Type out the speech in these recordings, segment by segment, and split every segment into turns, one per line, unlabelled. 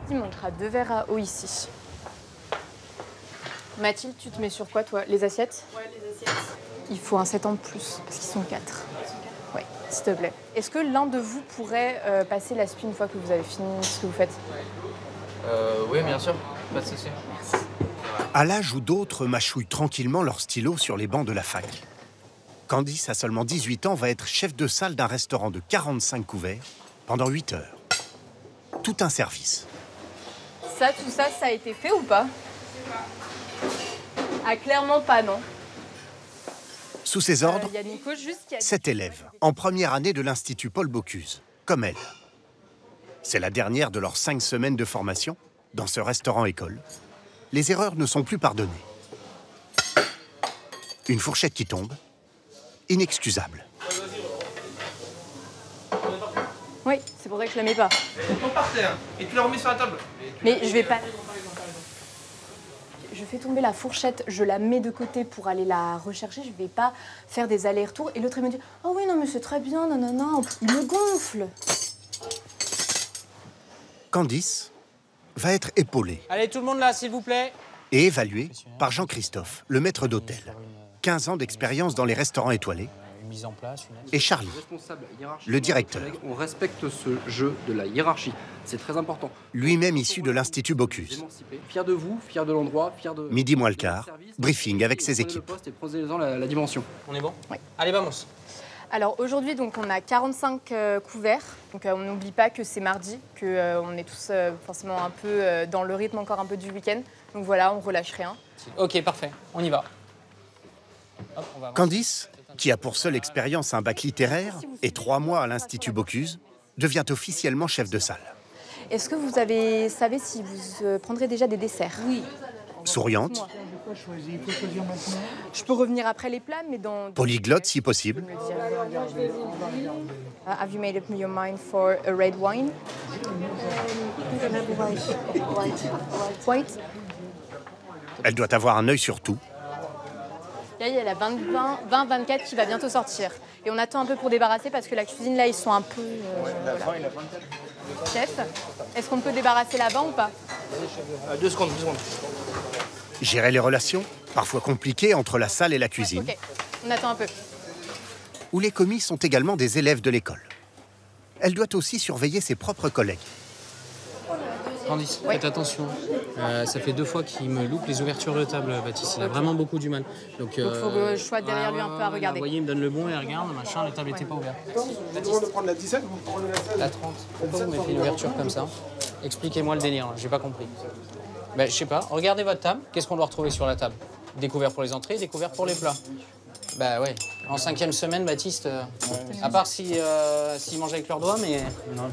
Il manquera 2 verres à eau ici. Mathilde, tu te mets sur quoi, toi? Les assiettes?
Ouais, les assiettes.
Il faut un 7 en plus, parce qu'ils sont 4. Oui, s'il te plaît. Est-ce que l'un de vous pourrait passer l'aspi une fois que vous avez fini ce que vous faites?
Oui, bien sûr. Pas de souci.
Merci.
À l'âge où d'autres mâchouillent tranquillement leur stylo sur les bancs de la fac, Candice, à seulement 18 ans, va être chef de salle d'un restaurant de 45 couverts pendant 8 heures. Tout un service.
Ça, tout ça, ça a été fait ou pas? Ah, clairement pas, non.
Sous ses ordres,
y a Nico juste qui a...
7 élèves en première année de l'Institut Paul Bocuse, comme elle. C'est la dernière de leurs 5 semaines de formation dans ce restaurant-école. Les erreurs ne sont plus pardonnées. Une fourchette qui tombe, inexcusable.
Oui, c'est pour ça que je la mets pas.
Elle tombe par terre et tu la remets sur la table.
Mais je vais pas... Je fais tomber la fourchette, je la mets de côté pour aller la rechercher. Je vais pas faire des allers-retours. Et l'autre, il me dit « Oh oui, non, mais c'est très bien, non, non, non. » Il me gonfle.
Candice va être épaulée
Allez, tout le monde là, s'il vous plaît.
et évaluée par Jean-Christophe, le maître d'hôtel. 15 ans d'expérience dans les restaurants étoilés.
Une mise en place,
Et Charlie, le directeur,
On respecte ce jeu de la hiérarchie. C'est très important.
lui-même issu de l'Institut Bocuse.
Fier de vous, fier de l'endroit, fier de...
Midi moins le quart, briefing avec ses équipes.
Prenez-en la dimension.
On est bon?
Oui.
Allez, vamos.
Alors aujourd'hui, donc, on a 45 couverts. Donc on n'oublie pas que c'est mardi, qu'on est tous forcément un peu dans le rythme encore un peu du week-end. Donc voilà, on relâche rien.
Ok, parfait. On y va. Hop, on va avancer.
Candice, qui a pour seule expérience un bac littéraire et 3 mois à l'Institut Bocuse, devient officiellement chef de salle.
Est-ce que vous savez si vous prendrez déjà des desserts? Oui.
Souriante,
Je peux revenir après les plats, mais dans...
polyglotte si possible,
Have you made up your mind for a red wine? White?
elle doit avoir un œil sur tout.
Là, il y a la 20-24 qui va bientôt sortir. Et on attend un peu pour débarrasser parce que la cuisine, là, ils sont un peu... voilà. Chef, est-ce qu'on peut débarrasser là-bas ou pas?
2 secondes, 2 secondes.
Gérer les relations, parfois compliquées, entre la salle et la cuisine,
Ok, on attend un peu.
où les commis sont également des élèves de l'école. Elle doit aussi surveiller ses propres collègues.
Candice, faites attention. Ça fait 2 fois qu'il me loupe les ouvertures de table, Baptiste. Il a vraiment beaucoup du mal. Donc,
Il faut que je sois derrière lui un peu à regarder.
Vous voyez, il me donne le bon et regarde, machin, les tables n'étaient pas ouvertes.
Avant de prendre la 17, vous prenez la 16.
La 30. Pourquoi vous mettez une ouverture comme ça? Expliquez-moi le délire, j'ai pas compris. Ben, je sais pas. Regardez votre table. Qu'est-ce qu'on doit retrouver sur la table? Des couverts pour les entrées, des couverts pour les plats. Bah ouais. En 5e semaine, Baptiste, à part s'ils mangent avec leurs doigts, mais... Non.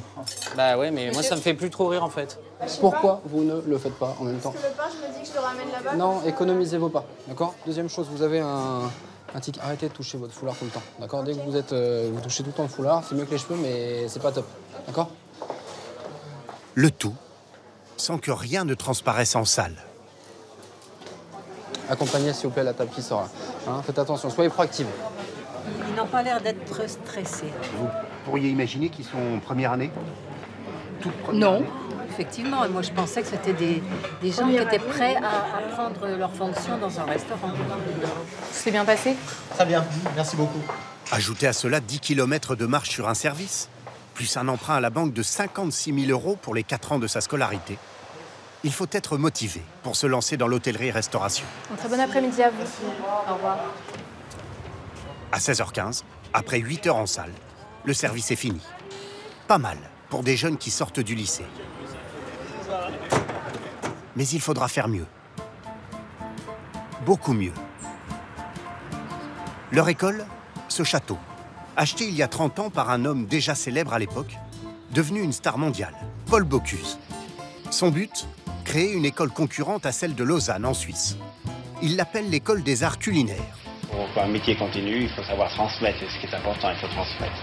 Bah ouais, mais moi, ça me fait plus trop rire, en fait.
Pourquoi vous ne le faites pas en même temps?
Le pain, je me dis que je le ramène là-bas.
Non, économisez vos pas, d'accord? Deuxième chose, vous avez un tic. Arrêtez de toucher votre foulard tout le temps, d'accord? Dès que vous touchez tout le temps le foulard, c'est mieux que les cheveux, mais c'est pas top, d'accord?
Le tout sans que rien ne transparaisse en salle.
Accompagnez, s'il vous plaît, la table qui sort là. Hein, faites attention, soyez proactifs.
Ils n'ont pas l'air d'être stressés.
Vous pourriez imaginer qu'ils sont en première année?
Non, effectivement. Moi, je pensais que c'était des gens qui étaient prêts à prendre leur fonction dans un restaurant.
C'est bien passé?
Très bien, merci beaucoup.
Ajoutez à cela 10 km de marche sur un service, plus un emprunt à la banque de 56 000 € pour les 4 ans de sa scolarité. Il faut être motivé pour se lancer dans l'hôtellerie-restauration.
Un très bon après-midi à vous. Au revoir.
À 16h15, après 8 heures en salle, le service est fini. Pas mal pour des jeunes qui sortent du lycée. Mais il faudra faire mieux. Beaucoup mieux. Leur école, ce château, acheté il y a 30 ans par un homme déjà célèbre à l'époque, devenu une star mondiale, Paul Bocuse. Son but, créer une école concurrente à celle de Lausanne en Suisse. Il l'appelle l'école des arts culinaires.
Pour un métier continu, il faut savoir transmettre. Et ce qui est important, il faut transmettre.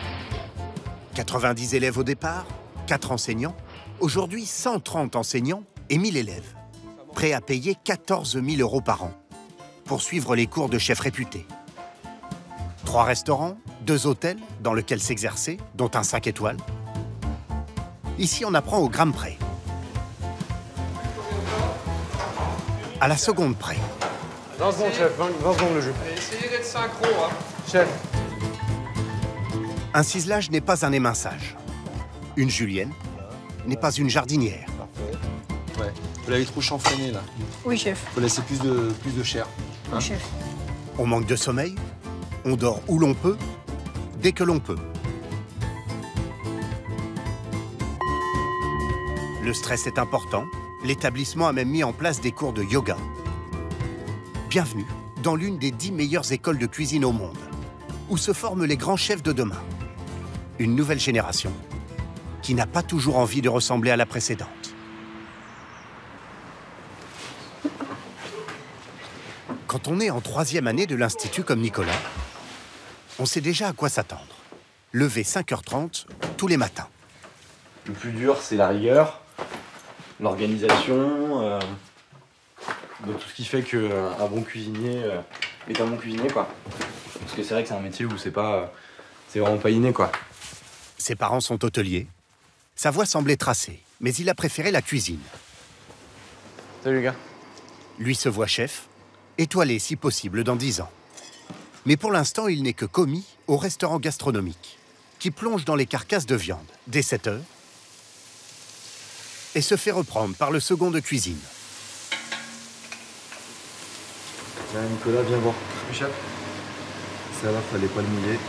90 élèves au départ, 4 enseignants. Aujourd'hui, 130 enseignants et 1000 élèves. Prêts à payer 14 000 € par an pour suivre les cours de chefs réputés. 3 restaurants, 2 hôtels dans lesquels s'exercer, dont un 5 étoiles. Ici, on apprend au gramme près. à la seconde près.
20 secondes, chef, 20 secondes le jeu.
Essayez d'être synchro, hein.
Chef.
Un ciselage n'est pas un éminçage. Une julienne n'est pas une jardinière.
Parfait. Ouais. Vous l'avez trop chanfreiné, là.
Oui, chef.
Faut laisser plus de chair.
Oui, chef.
On manque de sommeil, on dort où l'on peut, dès que l'on peut. Le stress est important, l'établissement a même mis en place des cours de yoga. Bienvenue dans l'une des 10 meilleures écoles de cuisine au monde, où se forment les grands chefs de demain. Une nouvelle génération qui n'a pas toujours envie de ressembler à la précédente. Quand on est en 3e année de l'Institut comme Nicolas, on sait déjà à quoi s'attendre. Lever 5h30 tous les matins.
Le plus dur, c'est la rigueur, l'organisation, de tout ce qui fait qu'un bon cuisinier est un bon cuisinier, quoi. Parce que c'est vrai que c'est un métier où c'est vraiment pas inné, quoi.
Ses parents sont hôteliers. Sa voie semblait tracée, mais il a préféré la cuisine.
Salut les gars.
Lui se voit chef, étoilé si possible dans 10 ans. Mais pour l'instant, il n'est que commis au restaurant gastronomique, qui plonge dans les carcasses de viande dès 7h et se fait reprendre par le second de cuisine.
Tiens, Nicolas, viens voir.
Oui, chef.
Ça va, fallait pas le mouiller.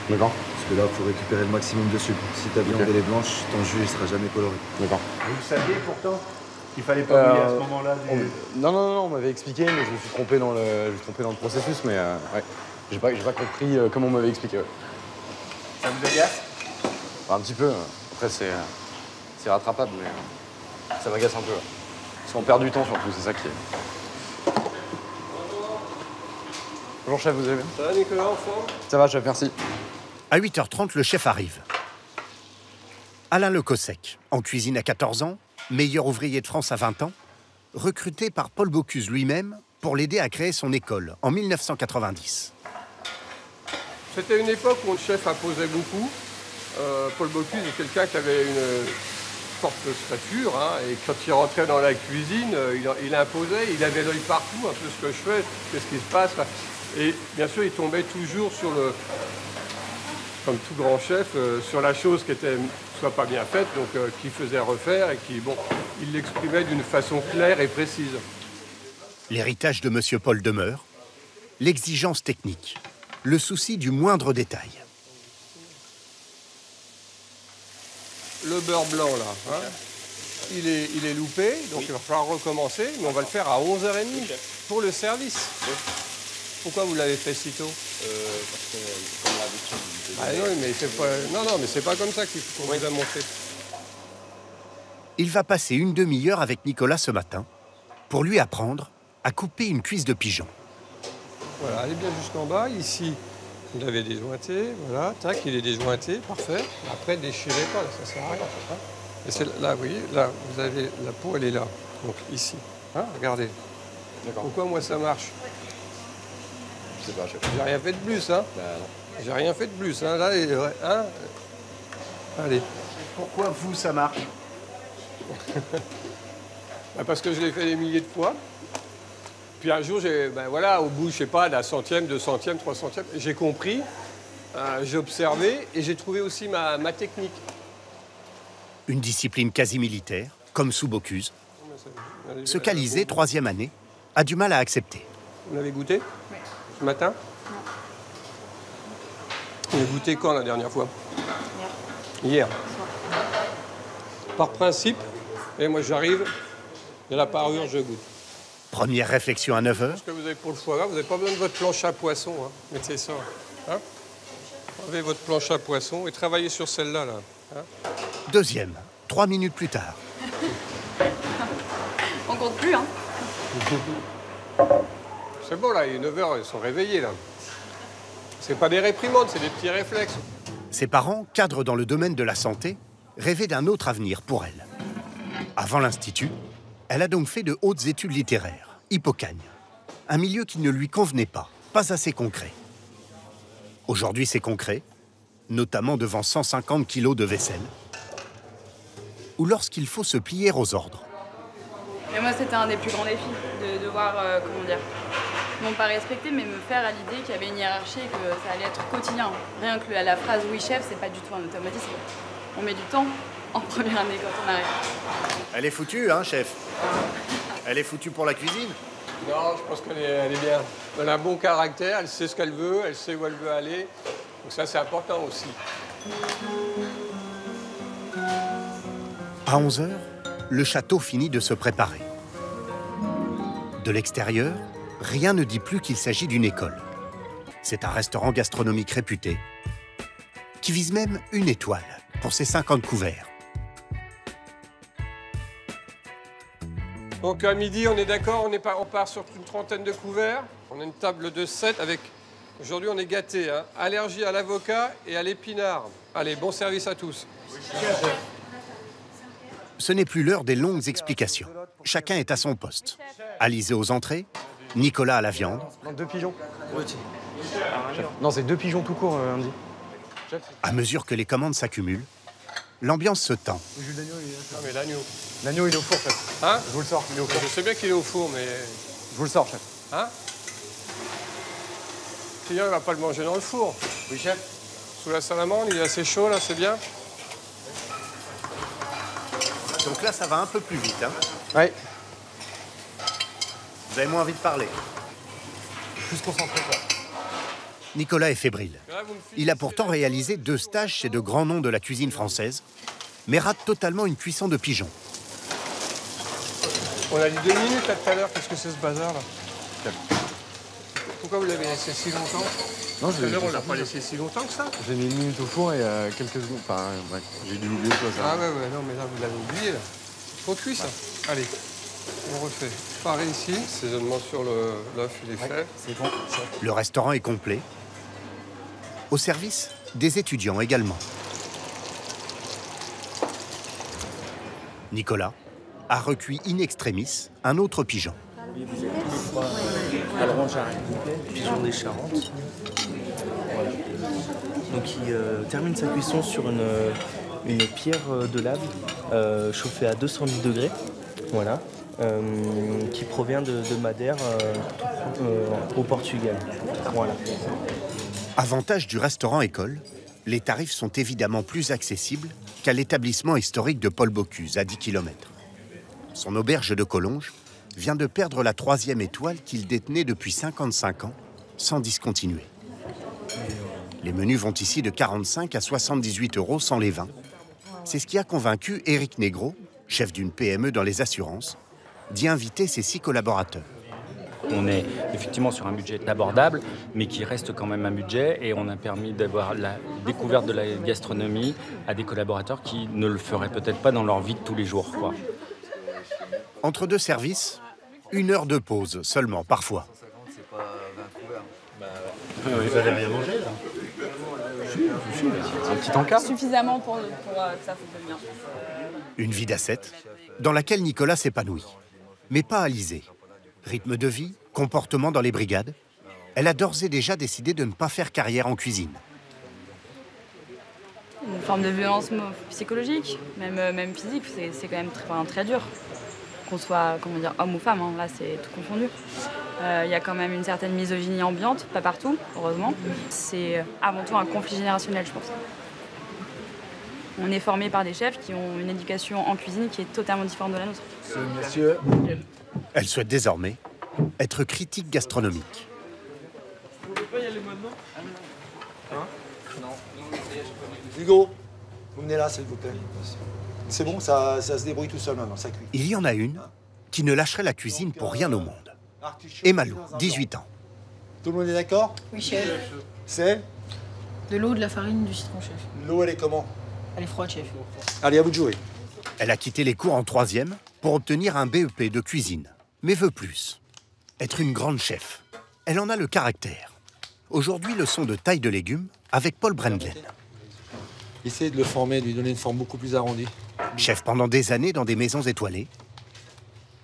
D'accord.
Parce que là, il faut récupérer le maximum de sucre. Si ta viande elle est blanche, ton jus il sera jamais coloré.
D'accord.
Vous saviez pourtant qu'il fallait pas mouiller à ce moment-là
Non, on m'avait expliqué, mais je me suis trompé dans le processus, mais ouais. J'ai pas compris comment on m'avait expliqué. Ouais.
Ça vous agace?
Enfin, un petit peu. Après, c'est rattrapable, mais ça m'agace un peu. Parce qu'on perd du temps surtout, c'est ça qui est. Bonjour chef, vous allez bien?
Ça va Nicolas, en forme?
Ça va chef, merci.
À 8h30, le chef arrive. Alain Le Cossec, en cuisine à 14 ans, meilleur ouvrier de France à 20 ans, recruté par Paul Bocuse lui-même pour l'aider à créer son école en 1990.
C'était une époque où le chef imposait beaucoup. Paul Bocuse est quelqu'un qui avait une forte stature, hein, et quand il rentrait dans la cuisine, il imposait, il avait l'œil partout, un peu ce que je fais, qu'est-ce qui se passe. Et bien sûr, il tombait toujours sur comme tout grand chef, sur la chose qui était soit pas bien faite, donc qu'il faisait refaire et qui, bon, il l'exprimait d'une façon claire et précise.
L'héritage de M. Paul demeure, l'exigence technique, le souci du moindre détail.
Le beurre blanc, là, hein, il est loupé, donc il va falloir recommencer, mais on va le faire à 11h30 pour le service. Pourquoi vous l'avez fait si tôt?
Parce que comme l'habitude.
Ah non, mais c'est pas... non, mais c'est pas comme ça qu'on vous a montré.
Il va passer une demi-heure avec Nicolas ce matin pour lui apprendre à couper une cuisse de pigeon.
Voilà, allez bien jusqu'en bas. Ici, vous l'avez déjointé. Voilà, tac, il est déjointé, parfait. Après, déchirez pas, là, ça sert à rien. Hein. Et c'est là, vous voyez, là, vous avez la peau, elle est là. Donc ici, hein, regardez. Pourquoi moi ça marche?
Je sais pas, chef.
J'ai rien fait de plus, hein.
Bah, non.
J'ai rien fait de plus, hein. Là, hein. Allez.
Pourquoi vous, ça marche?
Bah parce que je l'ai fait des milliers de fois. Puis un jour, voilà, au bout, je sais pas, d'un centième, 2 centièmes, 3 centièmes, j'ai compris, j'ai observé et j'ai trouvé aussi ma technique.
Une discipline quasi militaire, comme sous Bocuse, ce qu'Alizé, 3e année, a du mal à accepter.
Vous l'avez goûté?
Oui.
Ce matin?
Non.
Vous l'avez goûté quand la dernière fois?
Hier.
Hier. Par principe, et moi j'arrive, de la parure, je goûte.
Première réflexion à 9h.
Parce que vous avez pour le foie gras, vous n'avez pas besoin de votre planche à poisson. Hein. Mettez ça. Hein? Enlevez votre planche à poisson et travaillez sur celle-là. Là. Hein?
Deuxième, 3 minutes plus tard.
On compte plus, hein.
C'est bon, là, il est 9h, ils sont réveillés, là. C'est pas des réprimandes, c'est des petits réflexes.
Ses parents, cadres dans le domaine de la santé, rêvaient d'un autre avenir pour elle. Avant l'Institut, elle a donc fait de hautes études littéraires, Hippocagne. Un milieu qui ne lui convenait pas assez concret. Aujourd'hui, c'est concret, notamment devant 150 kilos de vaisselle, ou lorsqu'il faut se plier aux ordres.
Mais moi, c'était un des plus grands défis de devoir, comment dire, non pas respecter, mais me faire à l'idée qu'il y avait une hiérarchie et que ça allait être quotidien. Rien que la phrase « oui chef », c'est pas du tout un automatisme. On met du temps en première année quand on arrive.
Elle est foutue, hein, chef? Elle est foutue pour la cuisine?
Non, je pense qu'elle est bien. Elle a un bon caractère, elle sait ce qu'elle veut, elle sait où elle veut aller. Donc ça, c'est important aussi.
À 11 h, le château finit de se préparer. De l'extérieur, rien ne dit plus qu'il s'agit d'une école. C'est un restaurant gastronomique réputé, qui vise même une étoile pour ses 50 couverts.
Donc à midi, on est d'accord, on part sur une trentaine de couverts. On a une table de 7 avec... Aujourd'hui, on est gâtés, hein. Allergie à l'avocat et à l'épinard. Allez, bon service à tous.
Ce n'est plus l'heure des longues explications. Chacun est à son poste. Alizé aux entrées, Nicolas à la viande.
Non, 2 pigeons. Non, c'est 2 pigeons tout court, Andy.
À mesure que les commandes s'accumulent, l'ambiance se tend.
Non, mais l'agneau.
L'agneau, il est au four, chef.
Hein?
Je vous le sors, il est au four.
Je sais bien qu'il est au four, mais...
Je vous le sors, chef.
Hein? Client, il va pas le manger dans le four.
Oui, chef.
Sous la salamandre, il est assez chaud, là, c'est bien.
Donc là, ça va un peu plus vite, hein?
Oui.
Vous avez moins envie de parler.
Plus concentré, quoi.
Nicolas est fébrile. Il a pourtant réalisé 2 stages chez de grands noms de la cuisine française, mais rate totalement une cuisson de pigeon.
On a dit 2 minutes, là, tout à l'heure. Qu'est-ce que c'est, ce bazar, là? Pourquoi vous l'avez laissé si longtemps?
Non,
tout à l'heure, on l'a pas laissé si longtemps que ça.
J'ai mis 1 minute au four et quelques secondes... Enfin, ouais, j'ai dû l'oublier, quoi, ça.
Ah ouais, non, mais là, vous l'avez oublié, là. Trop cuit, ça. Allez, on refait. Pareil ici, assaisonnement sur l'œuf, il est fait.
C'est bon.
Le restaurant est complet. Au service, des étudiants également. Nicolas a recuit in extremis un autre pigeon.
Alors, pigeon des Charentes. Voilà. Donc il termine sa cuisson sur une pierre de lave chauffée à 210 degrés. Voilà. Qui provient de Madère au Portugal. Voilà.
Avantage du restaurant-école, les tarifs sont évidemment plus accessibles qu'à l'établissement historique de Paul Bocuse, à 10 km. Son auberge de Collonges vient de perdre la 3e étoile qu'il détenait depuis 55 ans, sans discontinuer. Les menus vont ici de 45 à 78 € sans les vins. C'est ce qui a convaincu Éric Négro, chef d'une PME dans les assurances, d'y inviter ses 6 collaborateurs.
On est effectivement sur un budget abordable, mais qui reste quand même un budget, et on a permis d'avoir la découverte de la gastronomie à des collaborateurs qui ne le feraient peut-être pas dans leur vie de tous les jours, quoi.
Entre 2 services, 1 heure de pause seulement, parfois.
Vous n'allez rien manger, là?
Un petit encas.
Suffisamment pour que ça fonctionne bien.
Une vie d'ascète, dans laquelle Nicolas s'épanouit. Mais pas Alizé. Rythme de vie, comportement dans les brigades, elle a d'ores et déjà décidé de ne pas faire carrière en cuisine.
Une forme de violence psychologique, même physique, c'est quand même très dur. Qu'on soit, comment dire, homme ou femme, hein, là c'est tout confondu. Il y a quand même une certaine misogynie ambiante, pas partout, heureusement. C'est avant tout un conflit générationnel, je pense. On est formé par des chefs qui ont une éducation en cuisine qui est totalement différente de la nôtre.
Monsieur. Elle souhaite désormais être critique gastronomique.
Vous voulez pas y aller maintenant? Hein? Non. Hugo, vous venez là, s'il vous plaît. C'est bon, ça se débrouille tout seul maintenant, ça cuit.
Il y en a une qui ne lâcherait la cuisine pour rien au monde. Emma Lou, 18 ans.
Tout le monde est d'accord?
Oui, chef.
C'est?
De l'eau, de la farine, du citron, chef.
L'eau, elle est comment?
Elle est froide, chef.
Allez, à vous de jouer.
Elle a quitté les cours en 3e pour obtenir un BEP de cuisine, mais veut plus. Être une grande chef. Elle en a le caractère. Aujourd'hui, leçon de taille de légumes avec Paul Brendlen.
Essayez de le former, de lui donner une forme beaucoup plus arrondie.
Chef pendant des années dans des maisons étoilées.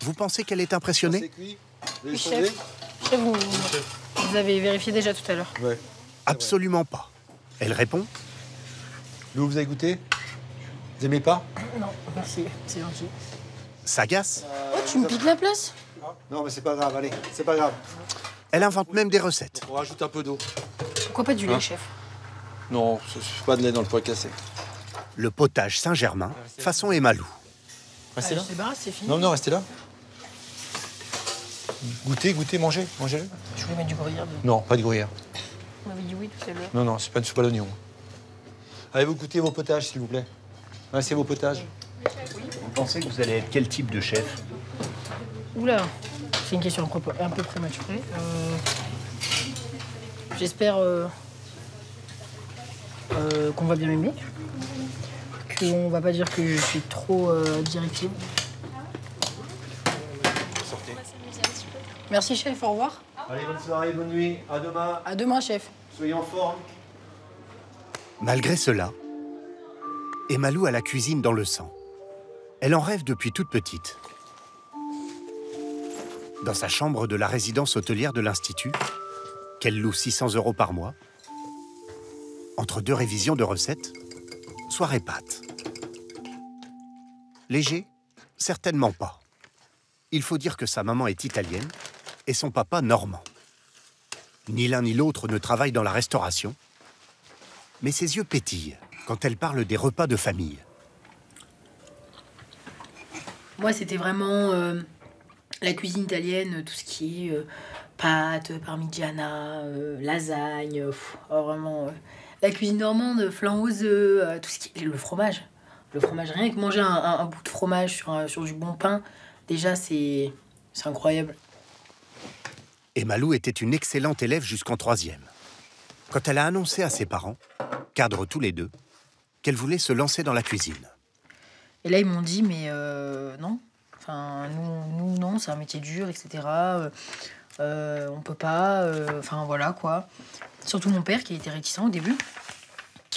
Vous pensez qu'elle est impressionnée?
Oui, chef. Chef, vous avez vérifié déjà tout à l'heure.
Ouais.
Absolument pas. Elle répond.
Lou, vous avez goûté? Vous aimez pas?
Non, merci. C'est gentil.
s'agace.
Oh, tu me piques la place?
Non, mais c'est pas grave, allez, c'est pas grave.
Elle invente même des recettes.
On rajoute un peu d'eau.
Pourquoi pas du lait, chef?
Non, pas de lait dans le pois cassé.
Le potage Saint-Germain, façon Emalou.
Restez là.
C'est barré, c'est fini.
Non, non, restez là. Goûtez, mangez, mangez-le.
Je voulais mettre du gruyère.
Non, pas de gruyère.
On m'avait dit oui tout à l'heure.
Non, non, c'est pas une soupe à l'oignon. Allez, vous goûtez vos potages, s'il vous plaît. Ouais, c'est vos potages.
Vous pensez que vous allez être quel type de chef?
Oula, c'est une question un peu prématurée. J'espère qu'on va bien m'aimer. Qu'on va pas dire que je suis trop directive.
Sortez.
Merci, chef. Au revoir.
Allez, bonne soirée, bonne nuit. À demain.
À demain, chef.
Soyez en forme.
Malgré cela, Emalou a la cuisine dans le sang. Elle en rêve depuis toute petite. Dans sa chambre de la résidence hôtelière de l'Institut, qu'elle loue 600 € par mois, entre 2 révisions de recettes, soir et pâtes. Léger? Certainement pas. Il faut dire que sa maman est italienne et son papa normand. Ni l'un ni l'autre ne travaille dans la restauration, mais ses yeux pétillent quand elle parle des repas de famille.
Moi, c'était vraiment la cuisine italienne, tout ce qui est pâtes, parmigiana, lasagne, vraiment la cuisine normande, flan aux œufs, tout ce qui est le fromage. Le fromage, rien que manger un bout de fromage sur du bon pain, déjà c'est incroyable.
Emalou était une excellente élève jusqu'en 3e. Quand elle a annoncé à ses parents, cadres tous les deux, qu'elle voulait se lancer dans la cuisine.
Et là, ils m'ont dit, mais non. Enfin, nous non, c'est un métier dur, etc. On peut pas. Enfin, voilà, quoi. Surtout mon père, qui était réticent au début.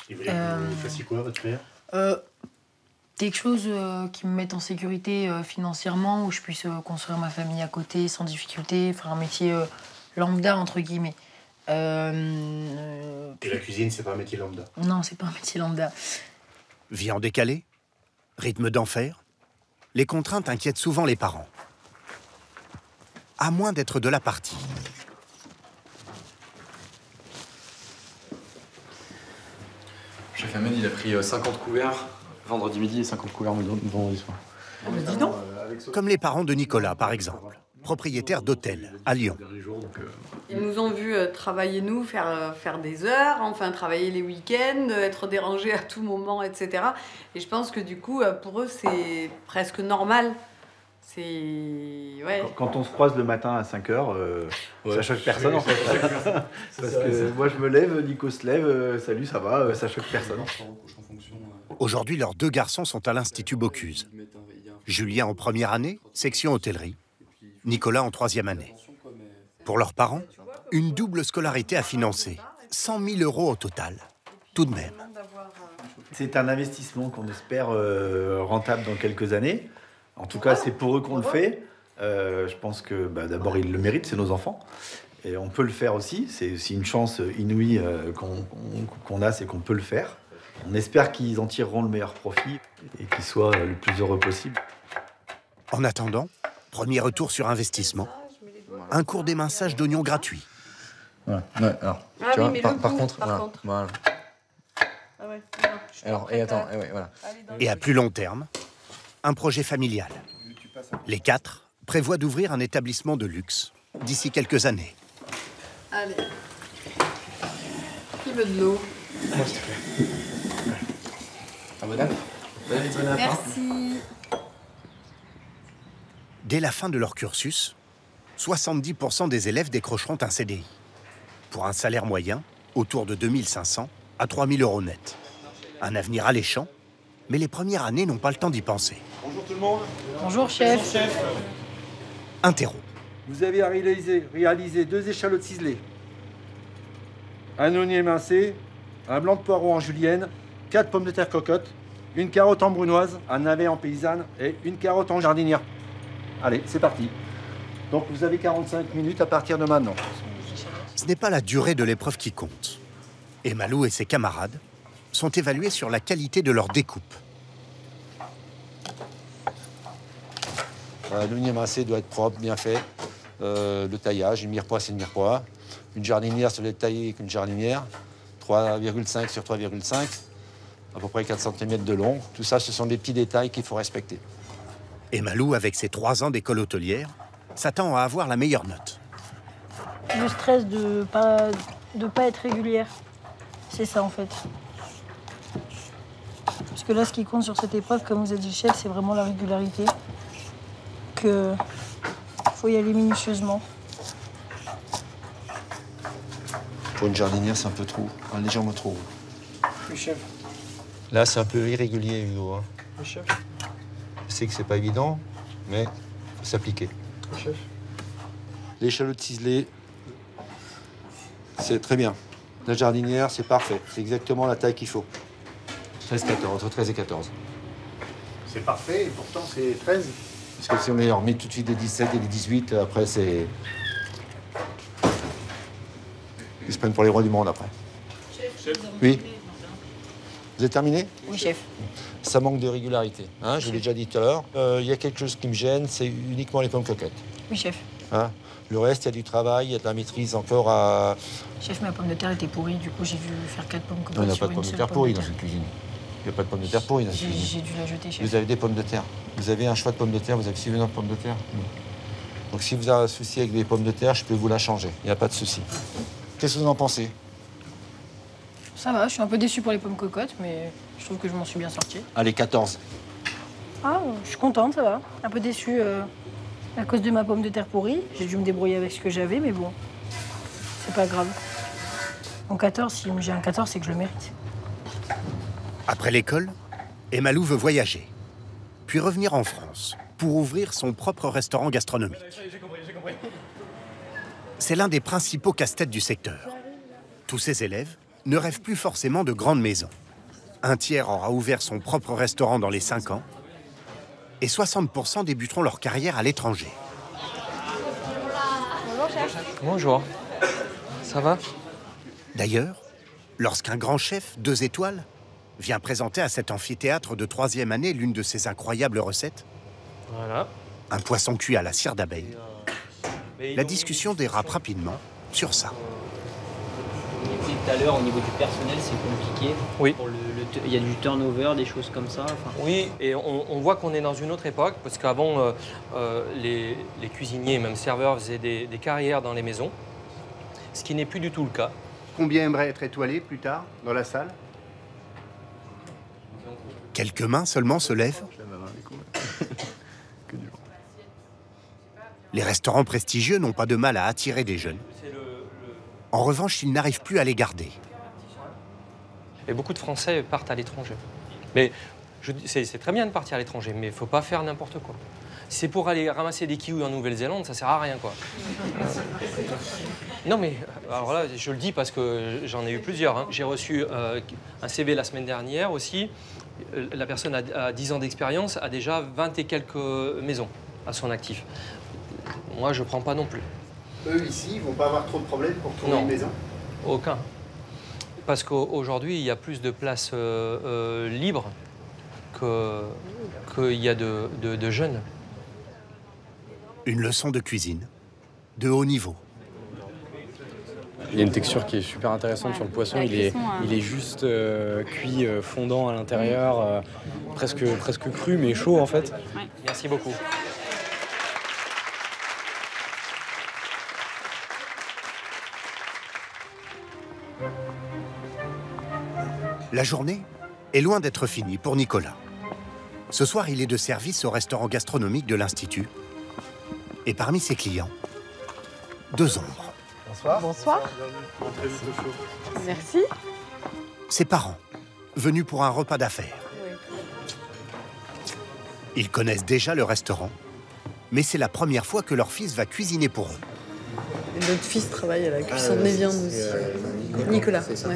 Il voulait que vous fassiez quoi, votre père?
Quelque chose qui me mette en sécurité financièrement, où je puisse construire ma famille à côté sans difficulté. Enfin, un métier lambda, entre guillemets.
Et la cuisine, c'est pas un métier lambda?
Non, c'est pas un métier lambda.
Vie en décalé? Rythme d'enfer? Les contraintes inquiètent souvent les parents. À moins d'être de la partie.
Chef Ahmed, il a pris 50 couverts vendredi midi et 50 couverts vendredi soir.
Dis donc.
Comme les parents de Nicolas, par exemple, propriétaire d'hôtel à Lyon.
Ils nous ont vus travailler, nous, faire des heures, enfin travailler les week-ends, être dérangés à tout moment, etc. Et je pense que du coup, pour eux, c'est presque normal. Ouais.
Quand on se croise le matin à 5 h, ça choque personne en fait. Parce que moi je me lève, Nico se lève, salut, ça va, ça choque personne.
Aujourd'hui, leurs 2 garçons sont à l'Institut Bocuse. Julien en première année, section hôtellerie. Nicolas en 3e année. Pour leurs parents, une double scolarité à financer. 100 000 € au total. Tout de même.
C'est un investissement qu'on espère rentable dans quelques années. En tout cas, c'est pour eux qu'on le fait. Je pense que d'abord, ils le méritent, c'est nos enfants. Et on peut le faire aussi. C'est aussi une chance inouïe qu'on a, c'est qu'on peut le faire. On espère qu'ils en tireront le meilleur profit et qu'ils soient le plus heureux possible.
En attendant, premier retour sur investissement. Un cours d'éminçage d'oignons gratuit.
Ouais, alors, tu vois, par contre, voilà.
Ah ouais,
alors, et attends, et ouais, voilà.
Et à plus long terme, un projet familial. Les 4 prévoient d'ouvrir un établissement de luxe d'ici quelques années.
Allez. Qui veut de l'eau?
Moi, s'il te plaît. Ah, bonne app.
Merci.
Dès la fin de leur cursus, 70% des élèves décrocheront un CDI. Pour un salaire moyen, autour de 2 500 à 3 000 € net. Un avenir alléchant, mais les premières années n'ont pas le temps d'y penser.
Bonjour tout le monde.
Bonjour, chef.
Interro.
Vous avez réalisé 2 échalotes ciselées, un oignon émincé, un blanc de poireau en julienne, 4 pommes de terre cocottes, une carotte en brunoise, un navet en paysanne et une carotte en jardinière. Allez, c'est parti. Donc vous avez 45 minutes à partir de maintenant.
Ce n'est pas la durée de l'épreuve qui compte. Emalou et ses camarades sont évalués sur la qualité de leur découpe.
Le meunier mincé doit être propre, bien fait. Le taillage, une mirepoix, c'est une mirepoix. Une jardinière, ça doit être taillé avec une jardinière. 3,5 sur 3,5, à peu près 4 cm de long. Tout ça, ce sont des petits détails qu'il faut respecter.
Et Malou, avec ses 3 ans d'école hôtelière, s'attend à avoir la meilleure note.
Le stress de pas être régulière. C'est ça, en fait. Parce que là, ce qui compte sur cette épreuve, comme vous a dit le chef, c'est vraiment la régularité. Que faut y aller minutieusement.
Pour une jardinière, c'est un peu trop, légèrement trop.
Oui, chef.
Là, c'est un peu irrégulier, Hugo. Hein.
Oui, chef.
Je sais que c'est pas évident, mais il faut s'appliquer.
Oui, chef.
L'échalote ciselée, c'est très bien. La jardinière, c'est parfait. C'est exactement la taille qu'il faut. 13-14, entre 13 et 14.
C'est parfait, et pourtant c'est 13.
Parce que si on les remet tout de suite des 17 et des 18, après c'est... Ils se prennent pour les rois du monde après.
Chef.
Oui. Vous êtes terminé?
Oui, chef.
Ça manque de régularité. Hein, je l'ai déjà dit tout à l'heure. Il y a quelque chose qui me gêne, c'est uniquement les pommes coquettes.
Oui, chef.
Hein, le reste, il y a du travail, il y a de la maîtrise encore à...
Chef, ma pomme de terre était pourrie, du coup j'ai dû faire 4 pommes coquettes.
Non, il n'y a
sur
pas de
une
pommes de
seule
terre
pomme
pourries
de
dans
terre.
une cuisine. Il n'y a pas de pommes de terre pourries dans une cuisine.
J'ai dû la jeter, chef.
Vous avez des pommes de terre. Vous avez un choix de pommes de terre, vous avez suffisamment de pommes de terre. Donc si vous avez un souci avec des pommes de terre, je peux vous la changer. Il n'y a pas de souci. Qu'est-ce que vous en pensez?
Ça va, je suis un peu déçue pour les pommes cocottes, mais je trouve que je m'en suis bien sortie.
Allez, 14.
Ah, je suis contente, ça va. Un peu déçue à cause de ma pomme de terre pourrie. J'ai dû me débrouiller avec ce que j'avais, mais bon, c'est pas grave. En 14, si j'ai un 14, c'est que je le mérite.
Après l'école, Emalou veut voyager, puis revenir en France pour ouvrir son propre restaurant gastronomique. C'est l'un des principaux casse-têtes du secteur. Tous ses élèves ne rêvent plus forcément de grandes maisons. Un tiers aura ouvert son propre restaurant dans les 5 ans et 60% débuteront leur carrière à l'étranger.
Bonjour, chef. Bonjour. Ça va?
D'ailleurs, lorsqu'un grand chef 2 étoiles vient présenter à cet amphithéâtre de 3e année l'une de ses incroyables recettes,
Voilà.
un poisson cuit à la cire d'abeille, la discussion dérape rapidement sur ça.
Tout à l'heure, au niveau du personnel, c'est compliqué.
Oui.
Il y a du turnover, des choses comme ça. Enfin...
Oui, et on voit qu'on est dans une autre époque, parce qu'avant, les cuisiniers et même serveurs faisaient des carrières dans les maisons, ce qui n'est plus du tout le cas.
Combien aimeraient être étoilés plus tard dans la salle? Quelques mains seulement se lèvent. Les restaurants prestigieux n'ont pas de mal à attirer des jeunes. En revanche, ils n'arrivent plus à les garder.
Et beaucoup de Français partent à l'étranger. Mais c'est très bien de partir à l'étranger, mais il ne faut pas faire n'importe quoi. Si c'est pour aller ramasser des kiwis en Nouvelle-Zélande, ça sert à rien, quoi. Non, mais alors là, je le dis parce que j'en ai eu plusieurs. Hein. J'ai reçu un CV la semaine dernière aussi. La personne a 10 ans d'expérience, a déjà 20 et quelques maisons à son actif. Moi, je ne prends pas non plus.
Eux, ici, ils ne vont pas avoir trop de problèmes pour trouver une maison?
Aucun. Parce qu'aujourd'hui, il y a plus de places libres qu'il y a de jeunes.
Une leçon de cuisine de haut niveau.
Il y a une texture qui est super intéressante sur le poisson. Il est juste cuit fondant à l'intérieur, presque cru, mais chaud en fait.
Ouais. Merci beaucoup.
La journée est loin d'être finie pour Nicolas. Ce soir, il est de service au restaurant gastronomique de l'Institut. Et parmi ses clients, 2 ombres.
Bonsoir. Bonsoir. Merci.
Ses parents, venus pour un repas d'affaires. Ils connaissent déjà le restaurant, mais c'est la première fois que leur fils va cuisiner pour eux.
Notre fils travaille à la cuisson des viandes aussi. Nicolas, ouais, c'est ça.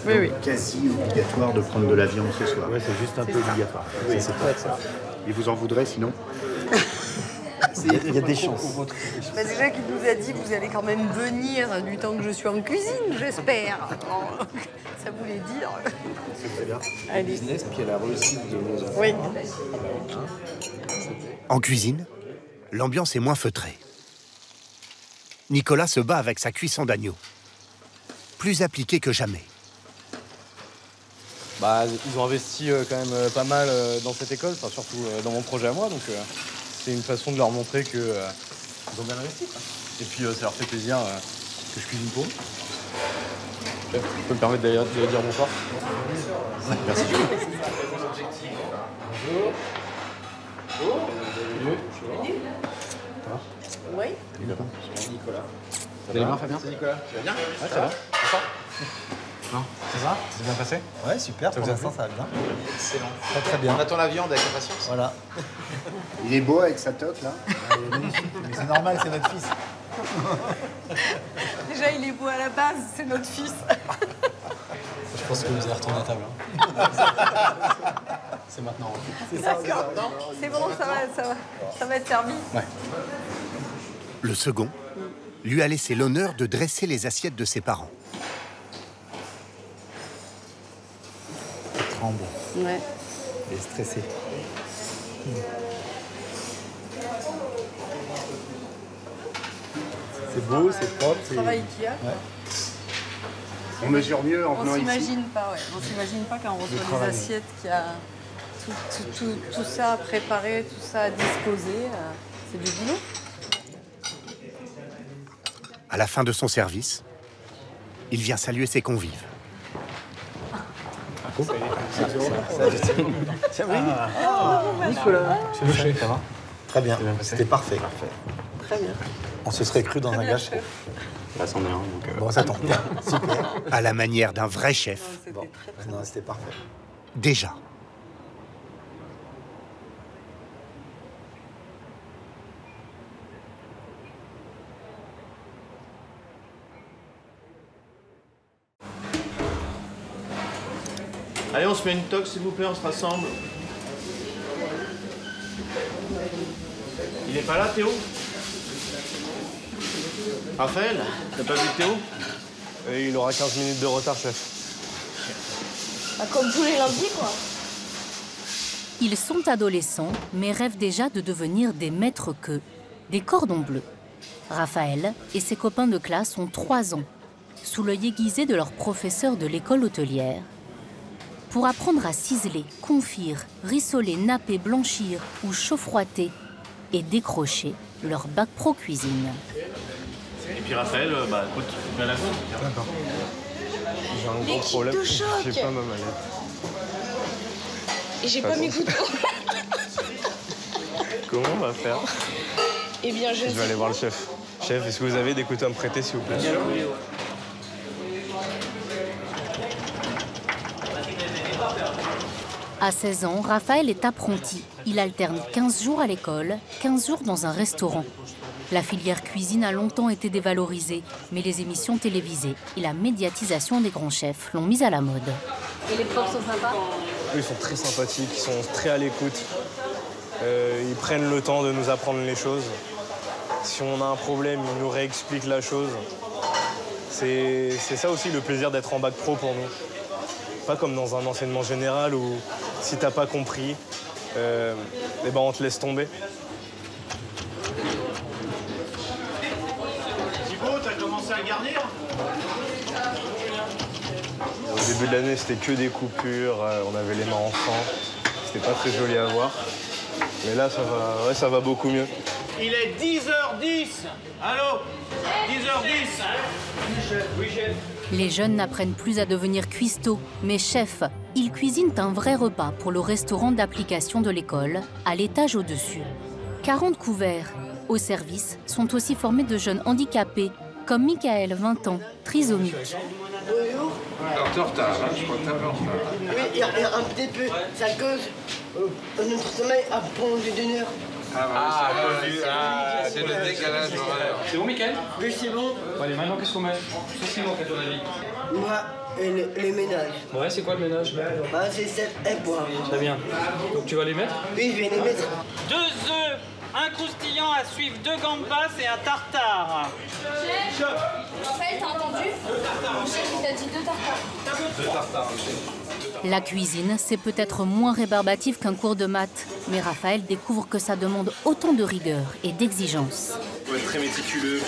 Oui, oui.
Quasi obligatoire de prendre de la viande ce soir.
Ouais, c'est juste un peu obligatoire.
Oui, c'est pas ça. Et vous en voudrez sinon?
Il y a des chances.
Bah déjà qu'il nous a dit, vous allez quand même venir du temps que je suis en cuisine, j'espère. Ça voulait dire.
C'est très bien.
Allez.
Business, puis il y a la réussite de nos enfants.
Oui.
En cuisine, l'ambiance est moins feutrée. Nicolas se bat avec sa cuisson d'agneau. Plus appliqué que jamais.
Bah, ils ont investi quand même pas mal dans cette école, enfin, surtout dans mon projet à moi, donc c'est une façon de leur montrer que ils ont bien investi. Quoi. Et puis ça leur fait plaisir que je cuisine pour eux. Tu peux me permettre de dire bonsoir? Merci. Bonjour.
Oui.
Nicolas.
Vous allez bien, Fabien?
C'est Nicolas. Tu vas bien?
Ouais, très bien. Bonsoir. Non, c'est ça? C'est bien passé?
Ouais, super. Pour l'instant, ça va bien.
Excellent.
Très, très bien.
On attend la viande avec impatience.
Voilà.
Il est beau avec sa toque, là.
Il est magnifique. Mais c'est normal, c'est notre fils.
Déjà, il est beau à la base, c'est notre fils.
Je pense que vous allez retourner à table. Hein. C'est maintenant.
D'accord, c'est bon, ça va être servi.
Ouais.
Le second lui a laissé l'honneur de dresser les assiettes de ses parents.
Il tremble.
Ouais.
Il est stressé. C'est beau, c'est propre.
Le travail qu'il y a.
Ouais.
On mesure mieux en venant
On
ici.
s'imagine pas, ouais. On s'imagine pas quand on reçoit les assiettes qu'il y a tout ça à préparer, tout ça à disposer. C'est du boulot.
À la fin de son service, il vient saluer ses convives.
Tiens, oui. Nicolas. C'est le chef, ça va? Très bien. C'était parfait.
Très bien.
On se serait cru dans un gâchis.
Là, c'en est un, donc...
Bon, ça tombe bien. Super.
À la manière d'un vrai chef.
Bon. Non, c'était parfait.
Déjà.
Allez, on se met une toque, s'il vous plaît, on se rassemble. Il est pas là, Théo? Raphaël, t'as pas vu Théo?
Il aura 15 minutes de retard, chef.
Bah, comme tous les lundis, quoi.
Ils sont adolescents, mais rêvent déjà de devenir des maîtres-queux, des cordons bleus. Raphaël et ses copains de classe ont 3 ans, sous l'œil aiguisé de leur professeur de l'école hôtelière. Pour apprendre à ciseler, confire, rissoler, napper, blanchir ou chaufroiter et décrocher leur bac pro cuisine.
Et puis Raphaël, bah écoute, viens la viande.
D'accord. J'ai un gros problème, j'ai pas ma mallette.
Et j'ai pas mes couteaux.
Comment on va faire?
Eh bien,
je vais aller voir le chef. Chef, est-ce que vous avez des couteaux à me prêter, s'il vous plaît?
À 16 ans, Raphaël est apprenti. Il alterne 15 jours à l'école, 15 jours dans un restaurant. La filière cuisine a longtemps été dévalorisée, mais les émissions télévisées et la médiatisation des grands chefs l'ont mise à la mode.
Et les profs sont sympas?
Eux, ils sont très sympathiques, ils sont très à l'écoute. Ils prennent le temps de nous apprendre les choses. Si on a un problème, ils nous réexpliquent la chose. C'est ça aussi le plaisir d'être en bac pro pour nous. Pas comme dans un enseignement général où si t'as pas compris, eh ben on te laisse tomber.
Thibaut, t'as commencé à garnir?
Au début de l'année, c'était que des coupures, on avait les mains en sang. C'était pas très joli à voir. Mais là, ça va, ouais, ça va beaucoup mieux.
Il est 10h10. Allô? 10h10. Oui, chef.
Les jeunes n'apprennent plus à devenir cuistots, mais chefs. Ils cuisinent un vrai repas pour le restaurant d'application de l'école, à l'étage au-dessus. 40 couverts. Au service sont aussi formés de jeunes handicapés, comme Michael, 20 ans, trisomique.
Bonjour.
T'es en retard, hein, je crois que t'es un peu en retard.
Oui, il y a un petit peu. C'est à cause notre sommeil a plongé d'une heure.
C'est le décalage horaire.
C'est bon, Mickaël?
Oui, c'est bon.
Bon, allez, maintenant, qu'est-ce qu'on met? Qu'est-ce qui manque à ton avis?
Moi, les ménages.
Ouais, c'est quoi le ménage?
Bah, c'est 7 et poids.
Très bien. Donc tu vas les mettre?
Oui, je vais les mettre.
2 œufs, un croustillant à suivre, 2 gambas et un tartare.
Chef, Raphaël, t'as entendu? Mon chef, il t'a dit 2 tartares.
2 tartares, chef.
La cuisine, c'est peut-être moins rébarbatif qu'un cours de maths, mais Raphaël découvre que ça demande autant de rigueur et d'exigence.
Il faut être très méticuleux,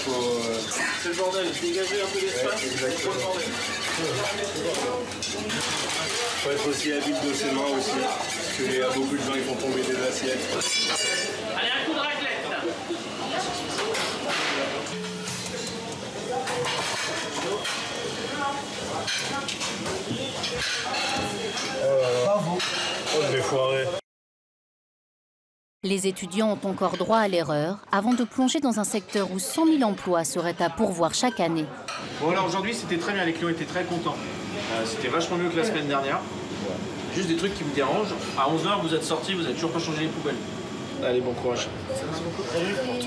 c'est le bordel, dégager un peu d'espace. Il faut être aussi habile de ses mains aussi, parce qu'il y a beaucoup de gens qui font tomber des assiettes.
Allez, un coup de raclette.
Bravo. Oh, je l'ai foiré.
Les étudiants ont encore droit à l'erreur avant de plonger dans un secteur où 100 000 emplois seraient à pourvoir chaque année.
Bon, alors aujourd'hui, c'était très bien, les clients étaient très contents. C'était vachement mieux que la semaine dernière. Juste des trucs qui me dérangent. À 11h, vous êtes sortis, vous n'avez toujours pas changé les poubelles. Allez, bon courage.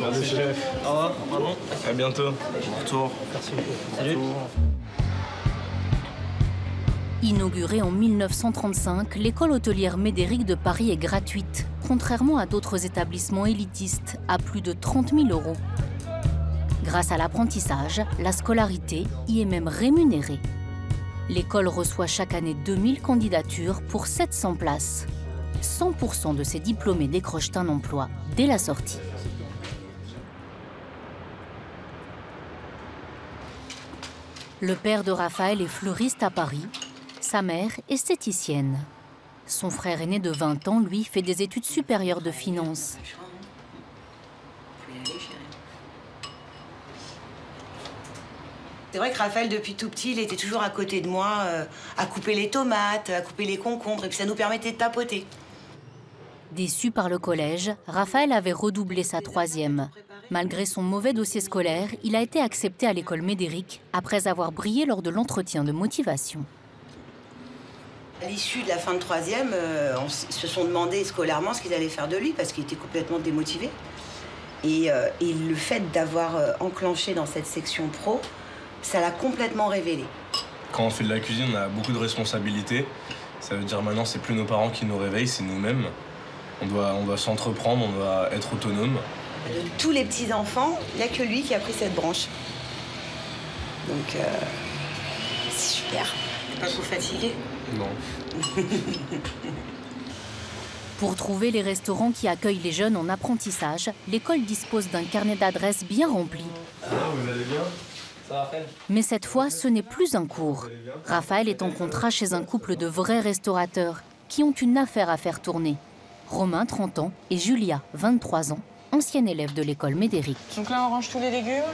Merci, chef.
Au revoir. Pardon.
À bientôt.
Retour.
Merci beaucoup. Salut.
Inaugurée en 1935, l'école hôtelière Médéric de Paris est gratuite, contrairement à d'autres établissements élitistes à plus de 30 000 €. Grâce à l'apprentissage, la scolarité y est même rémunérée. L'école reçoit chaque année 2000 candidatures pour 700 places. 100% de ces diplômés décrochent un emploi dès la sortie. Le père de Raphaël est fleuriste à Paris. Sa mère, esthéticienne. Son frère aîné de 20 ans, lui, fait des études supérieures de finance.
C'est vrai que Raphaël, depuis tout petit, il était toujours à côté de moi, à couper les tomates, à couper les concombres, et puis ça nous permettait de tapoter.
Déçu par le collège, Raphaël avait redoublé sa 3e. Malgré son mauvais dossier scolaire, il a été accepté à l'école Médéric après avoir brillé lors de l'entretien de motivation.
À l'issue de la fin de 3e, ils se sont demandé scolairement ce qu'ils allaient faire de lui parce qu'il était complètement démotivé. Et le fait d'avoir enclenché dans cette section pro, ça l'a complètement révélé.
Quand on fait de la cuisine, on a beaucoup de responsabilités. Ça veut dire maintenant, c'est plus nos parents qui nous réveillent, c'est nous-mêmes. On doit s'entreprendre, on doit être autonome.
De tous les petits-enfants, il n'y a que lui qui a pris cette branche. Donc, c'est super. T'es pas trop fatigué?
Non.
Pour trouver les restaurants qui accueillent les jeunes en apprentissage, l'école dispose d'un carnet d'adresses bien rempli.
Ah, vous allez bien? Ça va, Raphaël?
Mais cette fois, ce n'est plus un cours. Raphaël est en contrat chez un couple de vrais restaurateurs qui ont une affaire à faire tourner. Romain, 30 ans, et Julia, 23 ans, ancienne élève de l'école Médéric.
Donc là, on range tous les légumes.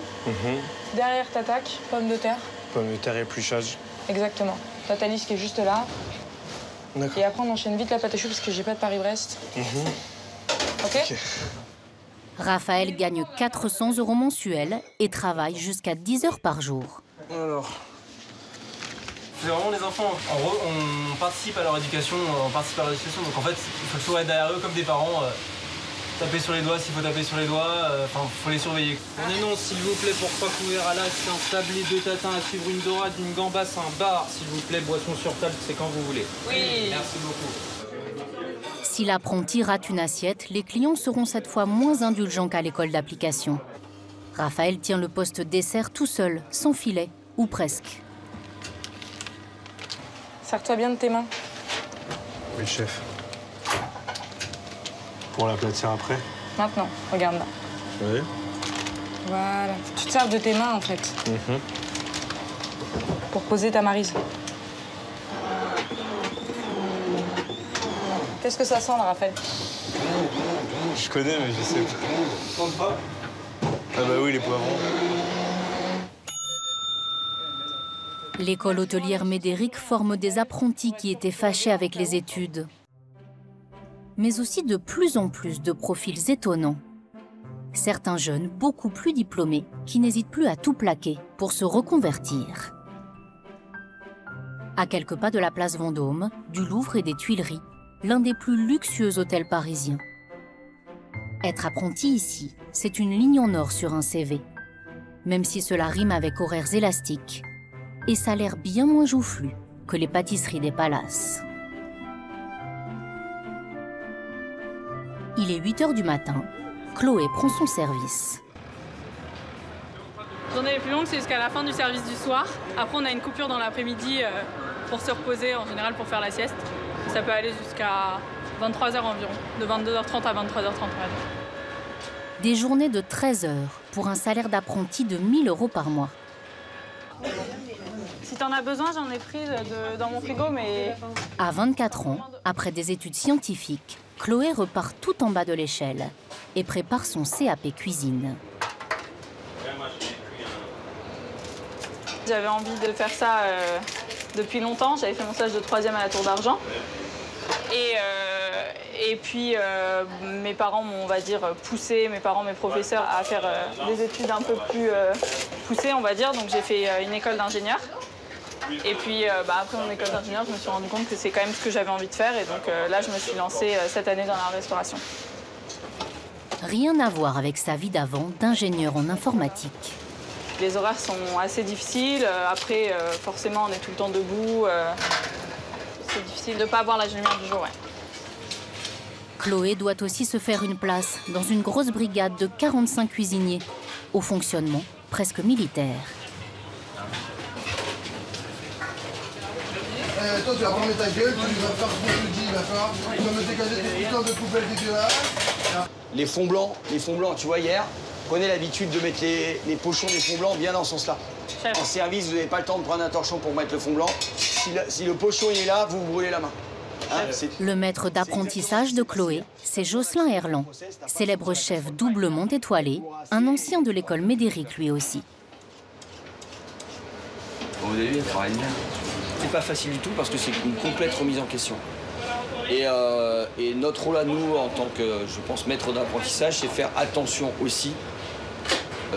Derrière, t'attaques, pommes de terre.
Pommes de terre, épluchage.
Exactement. T'as ta liste qui est juste là. Et après, on enchaîne vite la pâte à choux parce que j'ai pas de Paris-Brest. Ok.
Raphaël gagne 400 € mensuels et travaille jusqu'à 10 heures par jour.
Alors, c'est vraiment les enfants. En gros, on participe à leur éducation, Donc en fait, il faut toujours être derrière eux comme des parents. Taper sur les doigts s'il faut taper sur les doigts. Faut les surveiller.
On énonce, s'il vous plaît, pour 3 couverts à l'axe, un sablé, 2 tatins à suivre, une dorade, une gambasse, un bar, s'il vous plaît, boisson sur table, c'est quand vous voulez.
Oui.
Merci beaucoup.
Si l'apprenti rate une assiette, les clients seront cette fois moins indulgents qu'à l'école d'application. Raphaël tient le poste dessert tout seul, sans filet, ou presque.
Serre-toi bien de tes mains.
Oui, chef. Pour l'aplatir après?
Maintenant, regarde là.
Oui.
Voilà. Tu te sers de tes mains, en fait. Pour poser ta maryse. Qu'est-ce que ça sent, là, Raphaël?
Je connais, mais je sais pas. Ah bah oui, les poivrons.
L'école hôtelière Médéric forme des apprentis qui étaient fâchés avec les études. Mais aussi de plus en plus de profils étonnants. Certains jeunes, beaucoup plus diplômés, qui n'hésitent plus à tout plaquer pour se reconvertir. À quelques pas de la place Vendôme, du Louvre et des Tuileries, l'un des plus luxueux hôtels parisiens. Être apprenti ici, c'est une ligne en or sur un CV, même si cela rime avec horaires élastiques et salaire bien moins joufflu que les pâtisseries des palaces. Il est 8 h du matin, Chloé prend son service.
La journée est plus longue, c'est jusqu'à la fin du service du soir. Après, on a une coupure dans l'après-midi pour se reposer, en général pour faire la sieste. Ça peut aller jusqu'à 23h environ, de 22h30 à 23h30.
Des journées de 13 heures pour un salaire d'apprenti de 1 000 € par mois.
Si t'en as besoin, j'en ai pris dans mon frigo, mais...
À 24 ans, après des études scientifiques, Chloé repart tout en bas de l'échelle et prépare son CAP cuisine.
J'avais envie de faire ça depuis longtemps. J'avais fait mon stage de 3e à la Tour d'Argent. Et puis, mes parents m'ont, on va dire, poussé, mes professeurs, à faire des études un peu plus poussées, on va dire. Donc, j'ai fait une école d'ingénieur. Et puis, après mon école d'ingénieur, je me suis rendu compte que c'est quand même ce que j'avais envie de faire. Et donc, là, je me suis lancée cette année dans la restauration.
Rien à voir avec sa vie d'avant d'ingénieur en informatique.
Les horaires sont assez difficiles. Après, forcément, on est tout le temps debout. C'est difficile de ne pas avoir la lumière du jour, ouais.
Chloé doit aussi se faire une place dans une grosse brigade de 45 cuisiniers, au fonctionnement presque militaire.
Toi, tu vas fermer ta gueule, tu vas faire ce que je te dis, d'accord? Tu vas me dégager des putains de poubelles dégueulasses.
Les fonds blancs, tu vois, hier, prenez l'habitude de mettre les pochons des fonds blancs bien dans ce sens-là. En service, vous n'avez pas le temps de prendre un torchon pour mettre le fond blanc. Si le pochon il est là, vous vous brûlez la main. Hein,
le maître d'apprentissage de Chloé, c'est Jocelyn Herland, célèbre chef doublement étoilé, un ancien de l'école Médéric lui aussi.
Bon, vous avez vu, elle travaille bien. C'est pas facile du tout parce que c'est une complète remise en question. Et notre rôle à nous, en tant que, je pense, maître d'apprentissage, c'est faire attention aussi,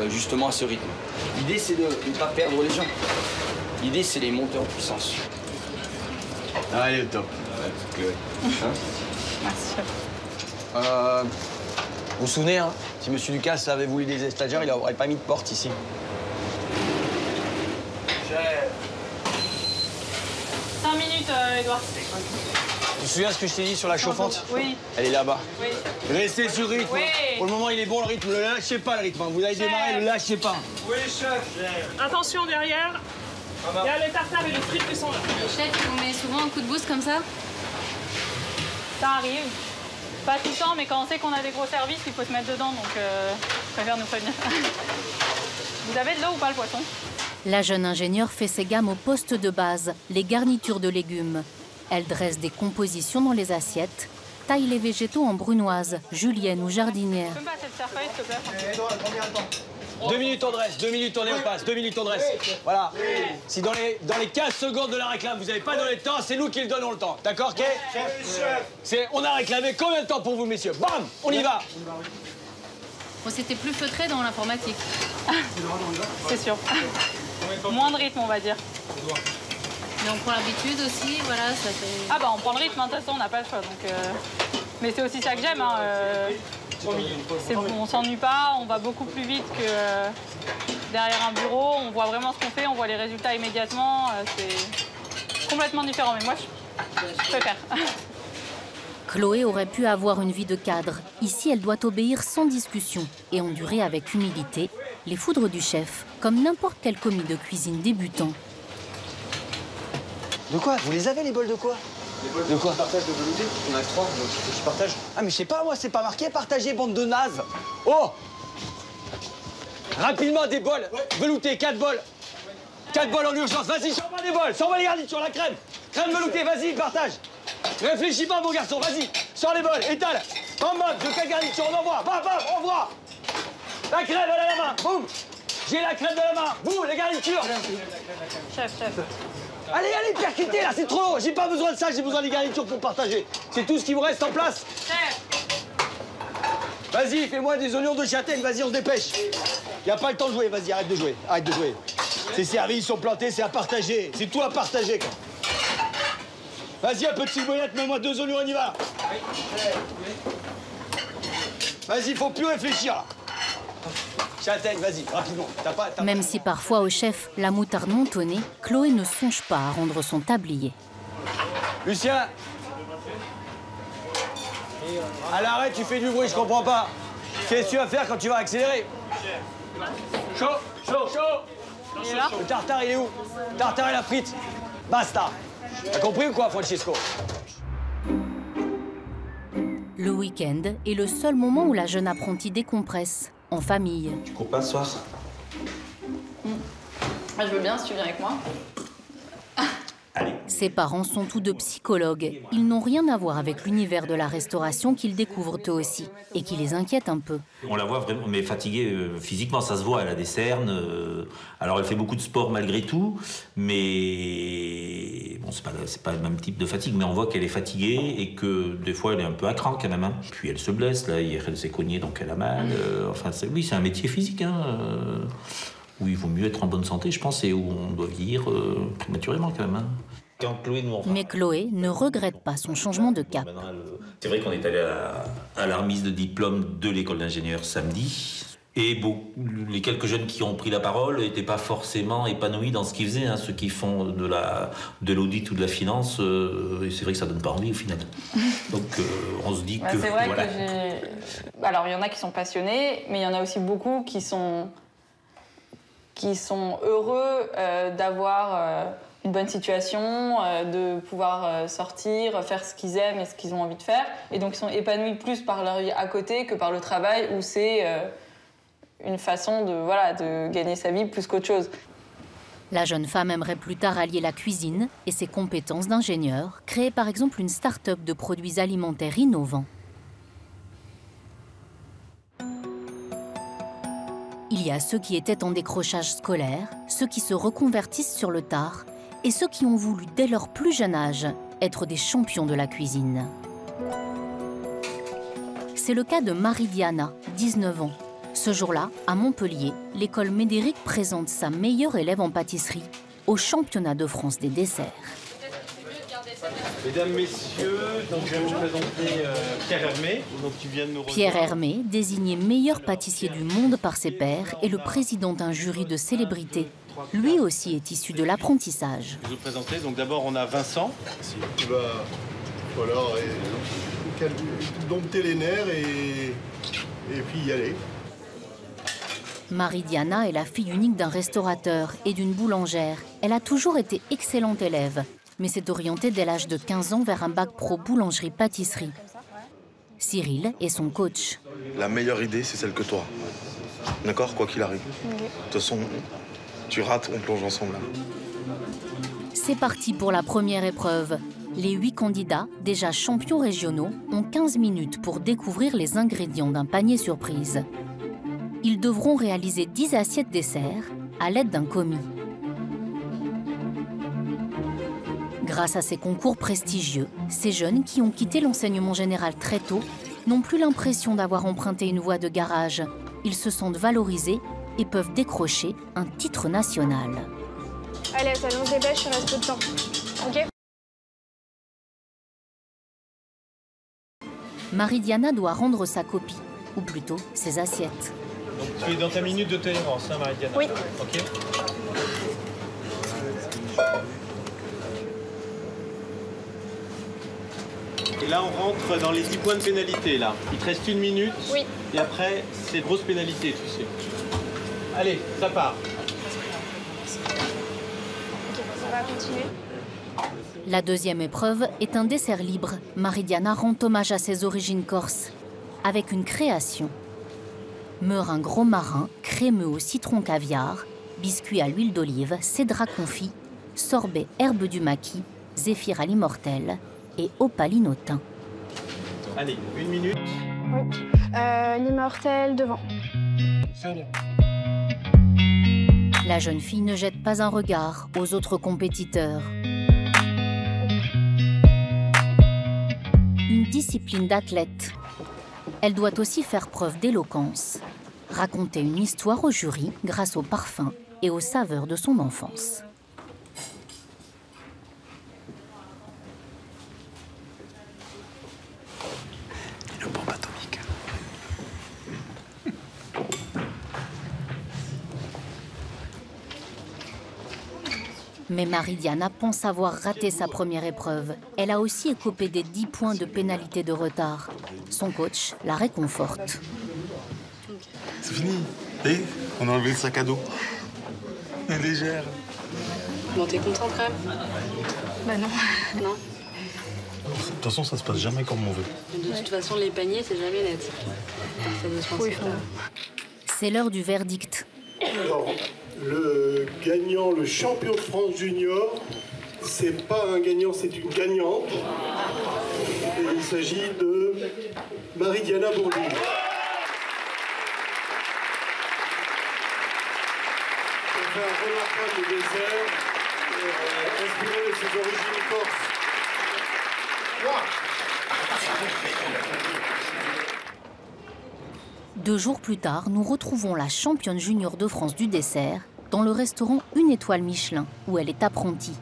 justement, à ce rythme. L'idée, c'est de ne pas perdre les gens. L'idée, c'est les monter en puissance. Ah, elle est au top.
Merci.
Vous vous souvenez, hein, si M. Ducasse avait voulu des stagiaires, il n'aurait pas mis de porte ici.
5 minutes, Edouard.
Tu te souviens ce que je t'ai dit sur la chauffante?
Oui.
Elle est là-bas.
Oui.
Restez sur le rythme.
Oui.
Pour le moment, il est bon le rythme. Ne lâchez pas le rythme. Vous avez démarré, ne lâchez pas.
Oui, chef. Attention derrière. Il y a les tartares et les frites qui sont là.
Chef, on met souvent un coup de boost comme ça?
Ça arrive. Pas tout le temps, mais quand on sait qu'on a des gros services, il faut se mettre dedans, donc je préfère nous prévenir. Vous avez de l'eau ou pas, le poisson?
La jeune ingénieure fait ses gammes au poste de base, les garnitures de légumes. Elle dresse des compositions dans les assiettes, taille les végétaux en brunoise, julienne ou jardinière.
Tu peux me passer le cercueil, s'il te plaît?
2 minutes on dresse, 2 minutes on passe, 2 minutes on dresse. Voilà. Si dans les 15 secondes de la réclame, vous n'avez pas donné le temps, c'est nous qui le donnons le temps. D'accord, Kay? On a réclamé combien de temps pour vous, messieurs? Bam! On y va!
Bon, c'était plus feutré dans l'informatique.
C'est sûr. Moins de rythme, on va dire.
Mais on prend l'habitude aussi, voilà, ça fait...
Ah bah on prend le rythme, hein, de toute façon, on n'a pas le choix. Donc, mais c'est aussi ça que j'aime. Hein, on s'ennuie pas, on va beaucoup plus vite que derrière un bureau. On voit vraiment ce qu'on fait, on voit les résultats immédiatement. C'est complètement différent, mais moi, je préfère.
Chloé aurait pu avoir une vie de cadre. Ici, elle doit obéir sans discussion et endurer avec humilité les foudres du chef, comme n'importe quel commis de cuisine débutant.
De quoi? Vous les avez, les bols de quoi? De quoi? Partage de velouté. On a 3, donc il faut que je partage. Ah, mais je sais pas, moi, c'est pas marqué partager, bande de nazes. Oh! Rapidement, des bols. Velouté, 4 bols. 4 bols en urgence. Vas-y, sors-moi des bols. Sors-moi les garnitures, la crème. Crème veloutée, vas-y, partage. Réfléchis pas, mon garçon, vas-y. Sors les bols, étale. En mode, de 4 garnitures, on envoie. Bam, bam, on envoie. La crème, elle a la main. Boum. J'ai la crème dans la main. Vous, les garnitures.
Chef.
Allez, allez, percutez là, c'est trop long. J'ai pas besoin de ça, j'ai besoin des garnitures pour partager. C'est tout ce qui vous reste en place. Vas-y, fais-moi des oignons de châtaigne, vas-y, on se dépêche. Y a pas le temps de jouer, vas-y, arrête de jouer. Arrête de jouer. C'est servi, ils sont plantés, c'est à partager. C'est tout à partager, quoi. Vas-y, un peu de ciboulette, mets-moi 2 oignons, on y va. Vas-y, faut plus réfléchir, là. Châtaigne, vas-y, rapidement.
Même si parfois au chef, la moutarde montonnée, Chloé ne songe pas à rendre son tablier.
Lucien, à l'arrêt, tu fais du bruit, je comprends pas. Qu'est-ce que tu vas faire quand tu vas accélérer? Chaud.
Il est là.
Le tartare, il est où? Le tartare et la frite. Basta. T'as compris ou quoi, Francesco?
Le week-end est le seul moment où la jeune apprentie décompresse, en famille.
Tu cours pas ce soir?
Je veux bien si tu viens avec moi.
Ses parents sont tous deux psychologues. Ils n'ont rien à voir avec l'univers de la restauration qu'ils découvrent eux aussi et qui les inquiète un peu.
On la voit vraiment, mais fatiguée physiquement, ça se voit, elle a des cernes. Alors elle fait beaucoup de sport malgré tout, mais bon, c'est pas le même type de fatigue, mais on voit qu'elle est fatiguée et que des fois elle est un peu à cran quand même. Hein. Puis elle se blesse, là, hier elle s'est cognée donc elle a mal. Enfin, oui, c'est un métier physique, hein, où il vaut mieux être en bonne santé, je pense, et où on doit vieillir prématurément quand même. Hein. Quand Chloé nous
Mais Chloé ne regrette pas son changement de cap.
C'est vrai qu'on est allé à la remise de diplôme de l'école d'ingénieur samedi. Et les quelques jeunes qui ont pris la parole n'étaient pas forcément épanouis dans ce qu'ils faisaient. Hein. Ceux qui font de l'audit ou de la finance, c'est vrai que ça donne pas envie au final. Donc on se dit que...
C'est vrai que j'ai... Alors il y en a qui sont passionnés, mais il y en a aussi beaucoup qui sont heureux d'avoir... une bonne situation, de pouvoir sortir, faire ce qu'ils aiment et ce qu'ils ont envie de faire. Et donc ils sont épanouis plus par leur vie à côté que par le travail où c'est une façon de gagner sa vie plus qu'autre chose.
La jeune femme aimerait plus tard allier la cuisine et ses compétences d'ingénieur, créer par exemple une start-up de produits alimentaires innovants. Il y a ceux qui étaient en décrochage scolaire, ceux qui se reconvertissent sur le tard, et ceux qui ont voulu, dès leur plus jeune âge, être des champions de la cuisine. C'est le cas de Marie-Diana, 19 ans. Ce jour-là, à Montpellier, l'école Médéric présente sa meilleure élève en pâtisserie au championnat de France des desserts.
Mesdames, messieurs, donc je vais vous présenter Pierre Hermé. Donc, qui vient de nous
Pierre Hermé, désigné meilleur pâtissier du monde par ses pairs, est le président d'un jury de célébrités. Lui aussi est issu de l'apprentissage.
Je vais vous présenter, donc d'abord on a Vincent.
Voilà, dompter les nerfs et puis y aller.
Marie-Diana est la fille unique d'un restaurateur et d'une boulangère. Elle a toujours été excellente élève, mais s'est orientée dès l'âge de 15 ans vers un bac pro boulangerie-pâtisserie. Cyril est son coach.
La meilleure idée, c'est celle que tu auras. D'accord, quoi qu'il arrive. De toute façon, tu rates, on plonge ensemble.
C'est parti pour la première épreuve. Les 8 candidats, déjà champions régionaux, ont 15 minutes pour découvrir les ingrédients d'un panier surprise. Ils devront réaliser 10 assiettes dessert à l'aide d'un commis. Grâce à ces concours prestigieux, ces jeunes qui ont quitté l'enseignement général très tôt n'ont plus l'impression d'avoir emprunté une voie de garage. Ils se sentent valorisés et peuvent décrocher un titre national.
Allez, allons, on se dépêche, il reste peu de temps. Ok.
Marie-Diana doit rendre sa copie, ou plutôt ses assiettes.
Donc tu es dans ta minute de tolérance, hein, Marie-Diana?
Oui.
Ok. Et là, on rentre dans les 10 points de pénalité, là. Il te reste 1 minute.
Oui.
Et après, c'est grosse pénalité, tu sais. Allez, ça part.
Ok, on va continuer.
La deuxième épreuve est un dessert libre. Marie-Diana rend hommage à ses origines corses, avec une création. Meringue gros marin, crémeux au citron caviar, biscuits à l'huile d'olive, cédra confit, sorbet herbe du maquis, zéphyr à l'immortel et opaline au thym.
Allez, 1 minute.
Oui. L'immortel devant.
La jeune fille ne jette pas un regard aux autres compétiteurs. Une discipline d'athlète. Elle doit aussi faire preuve d'éloquence, raconter une histoire au jury grâce au parfum et aux saveurs de son enfance.
Une bombe atomique.
Mais Marie-Diana pense avoir raté sa première épreuve. Elle a aussi écopé des 10 points de pénalité de retard. Son coach la réconforte.
C'est fini. Et on a enlevé le sac à dos. Elle est légère.
Bon, t'es contente quand même?
Bah non.
Non.
De toute façon, ça se passe jamais comme on veut.
De toute façon, les paniers, c'est jamais net.
C'est l'heure du verdict.
Alors, le gagnant, le champion de France junior, c'est pas un gagnant, c'est une gagnante. Et il s'agit de Marie-Diana Bourdi. Elle fait un remarquable dessert, inspiré de ses origines corses.
Deux jours plus tard, nous retrouvons la championne junior de France du dessert dans le restaurant Une Étoile Michelin, où elle est apprentie.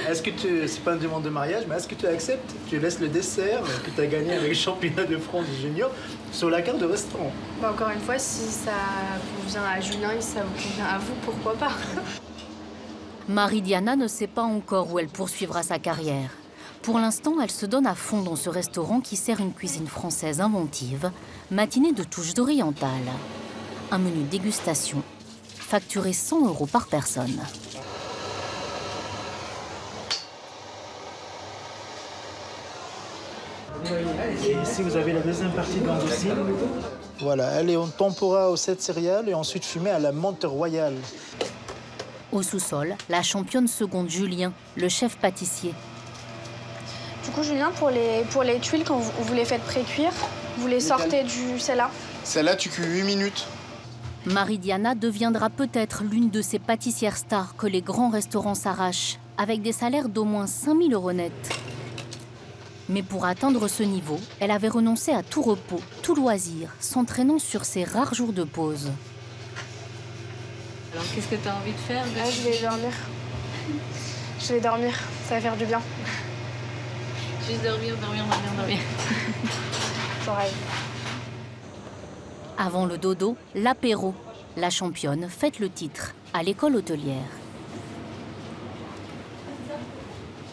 Est-ce que c'est pas une demande de mariage, mais est-ce que tu acceptes, tu laisses le dessert que tu as gagné avec le championnat de France junior sur la carte de restaurant?
Bah encore une fois, si ça convient à Julien et ça vous convient à vous, pourquoi pas?
Marie-Diana ne sait pas encore où elle poursuivra sa carrière. Pour l'instant, elle se donne à fond dans ce restaurant qui sert une cuisine française inventive, matinée de touches d'oriental. Un menu dégustation, facturé 100 € par personne.
Et ici, vous avez la deuxième partie de l'andoucine. Voilà, elle est en tempura aux 7 céréales et ensuite fumée à la menthe royale.
Au sous-sol, la championne seconde Julien, le chef pâtissier.
Du coup, Julien, pour les tuiles, quand vous les faites pré-cuire, vous les sortez du celle-là?
Celle-là, tu cuis 8 minutes.
Marie-Diana deviendra peut-être l'une de ces pâtissières stars que les grands restaurants s'arrachent, avec des salaires d'au moins 5 000 € net. Mais pour atteindre ce niveau, elle avait renoncé à tout repos, tout loisir, s'entraînant sur ses rares jours de pause.
Alors, qu'est-ce que tu as envie de faire?
Je vais dormir. Je vais dormir, ça va faire du bien.
Juste dormir.
Pareil.
Avant le dodo, l'apéro. La championne fête le titre à l'école hôtelière.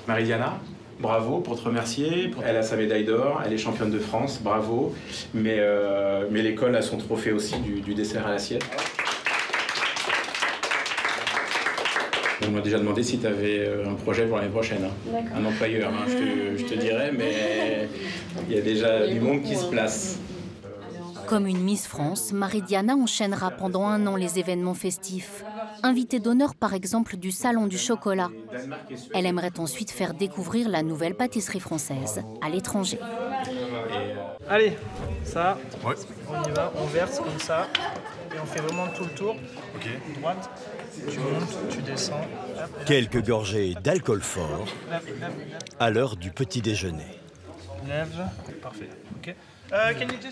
Marie-Diana, bravo pour te remercier. Elle a sa médaille d'or, elle est championne de France, bravo. Mais l'école a son trophée aussi du dessert à l'assiette. On m'a déjà demandé si tu avais un projet pour l'année prochaine. Un employeur, je te dirais, mais il y a déjà du monde qui se place.
Comme une Miss France, Marie-Diana enchaînera pendant 1 an les événements festifs. Invitée d'honneur par exemple du Salon du Chocolat. Elle aimerait ensuite faire découvrir la nouvelle pâtisserie française à l'étranger.
Allez, ça, on y va, on verse comme ça. Et on fait vraiment tout le tour. Ok. Droite, tu montes, tu descends.
Quelques gorgées d'alcool fort à l'heure du petit déjeuner.
Lève, parfait. Ok.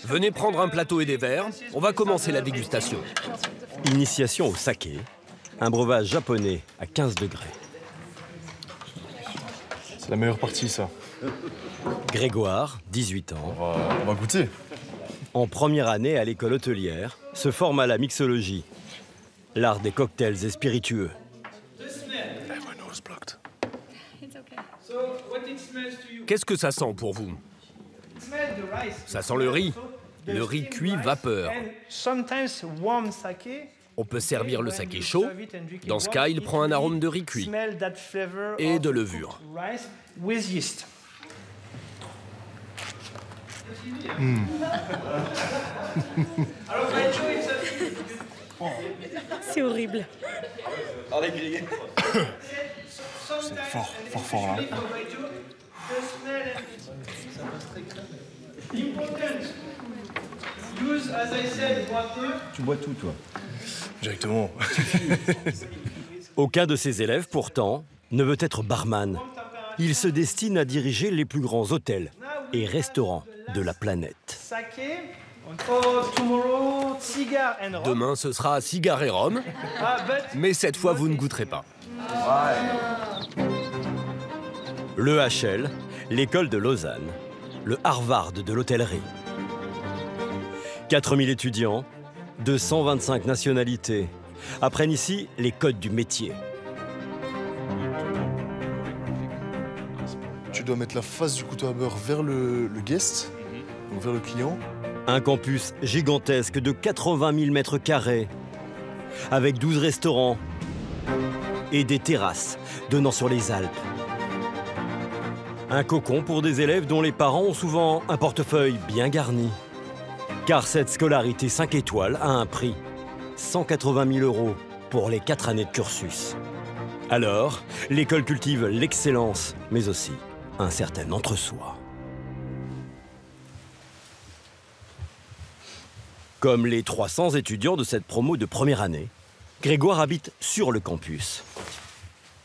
Venez prendre un plateau et des verres, on va commencer la dégustation.
Initiation au saké, un breuvage japonais à 15 degrés.
C'est la meilleure partie, ça.
Grégoire, 18 ans.
On va goûter.
En première année à l'école hôtelière, se forme à la mixologie, l'art des cocktails et spiritueux.
Qu'est-ce que ça sent pour vous? Ça sent le riz cuit vapeur. On peut servir le saké chaud. Dans ce cas, il prend un arôme de riz cuit et de levure.
C'est horrible.
C'est fort là.
Tu bois tout, toi?
Directement.
Aucun de ses élèves, pourtant, ne veut être barman. Il se destine à diriger les plus grands hôtels et restaurants de la planète.
Demain, ce sera cigare et rhum, mais cette fois, vous ne goûterez pas.
L'EHL, l'école de Lausanne, le Harvard de l'hôtellerie. 4000 étudiants, 225 nationalités, apprennent ici les codes du métier.
Tu dois mettre la face du couteau à beurre vers le guest, donc vers le client.
Un campus gigantesque de 80 000 mètres carrés, avec 12 restaurants, et des terrasses donnant sur les Alpes. Un cocon pour des élèves dont les parents ont souvent un portefeuille bien garni. Car cette scolarité 5 étoiles a un prix, 180 000 € pour les 4 années de cursus. Alors, l'école cultive l'excellence, mais aussi un certain entre-soi. Comme les 300 étudiants de cette promo de première année, Grégoire habite sur le campus.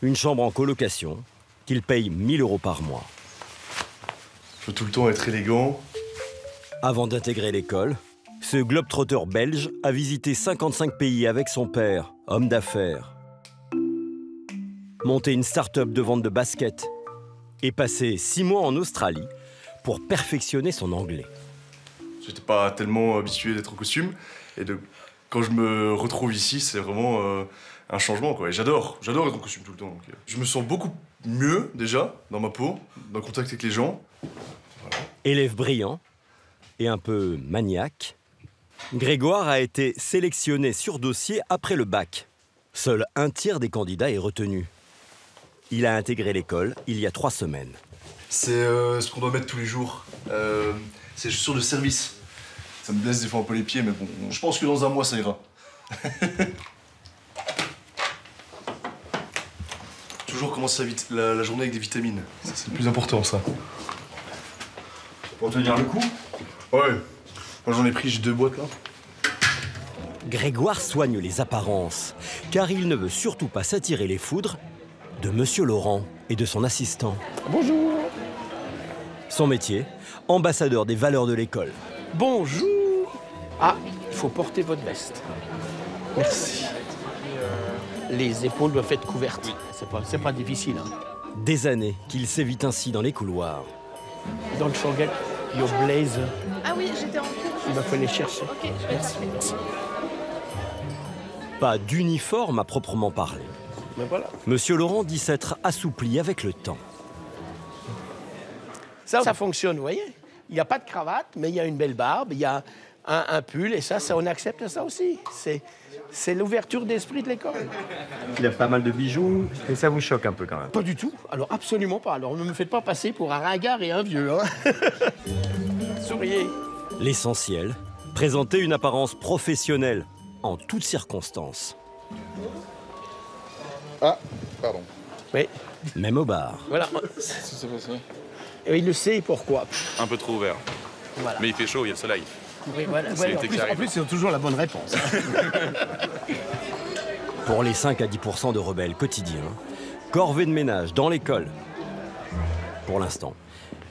Une chambre en colocation qu'il paye 1 000 € par mois.
Je veux tout le temps être élégant.
Avant d'intégrer l'école, ce globe-trotter belge a visité 55 pays avec son père, homme d'affaires. Monté une start-up de vente de baskets et passé 6 mois en Australie pour perfectionner son anglais.
J'étais pas tellement habitué d'être en costume et quand je me retrouve ici, c'est vraiment un changement, quoi. Et j'adore être en costume tout le temps. Donc, je me sens beaucoup mieux déjà dans ma peau, dans le contact avec les gens. Voilà.
Élève brillant et un peu maniaque, Grégoire a été sélectionné sur dossier après le bac. Seul un tiers des candidats est retenu. Il a intégré l'école il y a 3 semaines.
C'est ce qu'on doit mettre tous les jours. C'est chaussures de service. Ça me blesse des fois un peu les pieds, mais bon, je pense que dans un mois, ça ira. Toujours commencer la journée avec des vitamines. C'est le plus important, ça.
Pour tenir le coup?
Ouais. Moi, j'en ai pris, j'ai 2 boîtes, là.
Grégoire soigne les apparences, car il ne veut surtout pas s'attirer les foudres de Monsieur Laurent et de son assistant.
Bonjour.
Son métier, ambassadeur des valeurs de l'école.
Bonjour. Ah, il faut porter votre veste. Merci. Les épaules doivent être couvertes. Oui. C'est pas difficile. Hein.
Des années qu'il sévit ainsi dans les couloirs.
Don't forget your blazer.
Ah oui, j'étais en cours.
Il va falloir les chercher.
Ok,
Merci.
Pas d'uniforme à proprement parler.
Mais voilà.
Monsieur Laurent dit s'être assoupli avec le temps.
Ça fonctionne, vous voyez. Il n'y a pas de cravate, mais il y a une belle barbe, il y a un pull, et ça, on accepte ça aussi. C'est l'ouverture d'esprit de l'école.
Il a pas mal de bijoux, et ça vous choque un peu quand même?
Pas du tout. Alors, absolument pas. Alors, ne me faites pas passer pour un ringard et un vieux. Hein. Souriez.
L'essentiel, présenter une apparence professionnelle en toutes circonstances.
Ah, pardon.
Oui.
Même au bar.
Voilà. Et il le sait pourquoi.
Un peu trop ouvert.
Voilà.
Mais il fait chaud, il y a le soleil.
Oui, voilà. En plus, c'est toujours la bonne réponse.
Pour les 5 à 10% de rebelles quotidiens, corvée de ménage dans l'école. Pour l'instant,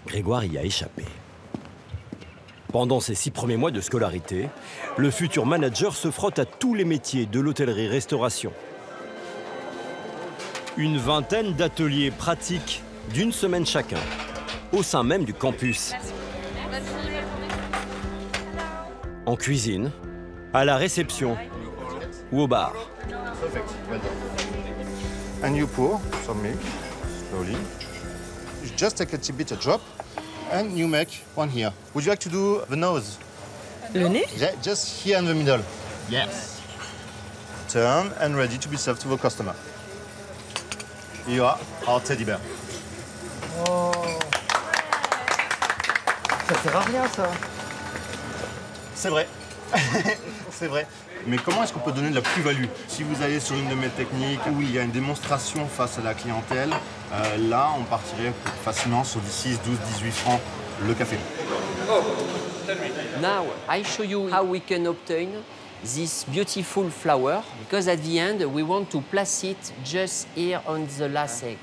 Grégoire y a échappé. Pendant ses 6 premiers mois de scolarité, le futur manager se frotte à tous les métiers de l'hôtellerie-restauration. Une vingtaine d'ateliers pratiques d'1 semaine chacun, au sein même du campus. En cuisine, à la réception ou au bar.
Perfect. Well done. And you pour some milk slowly. You just take a little bit, a drop, and you make one here. Would you like to do the nose?
Le nez?
Yeah, just here in the middle. Yes. Turn and ready to be served to the customer. Here you are, our teddy bear.
Oh. Ça sert à rien, ça.
C'est vrai. C'est vrai. Mais comment est-ce qu'on peut donner de la plus-value? Si vous allez sur une de mes techniques où il y a une démonstration face à la clientèle, là, on partirait facilement sur du 6, 12, 18 francs le café.
Now, I show you how we can obtain this beautiful flower, because at the end, we want to place it just here on the last egg.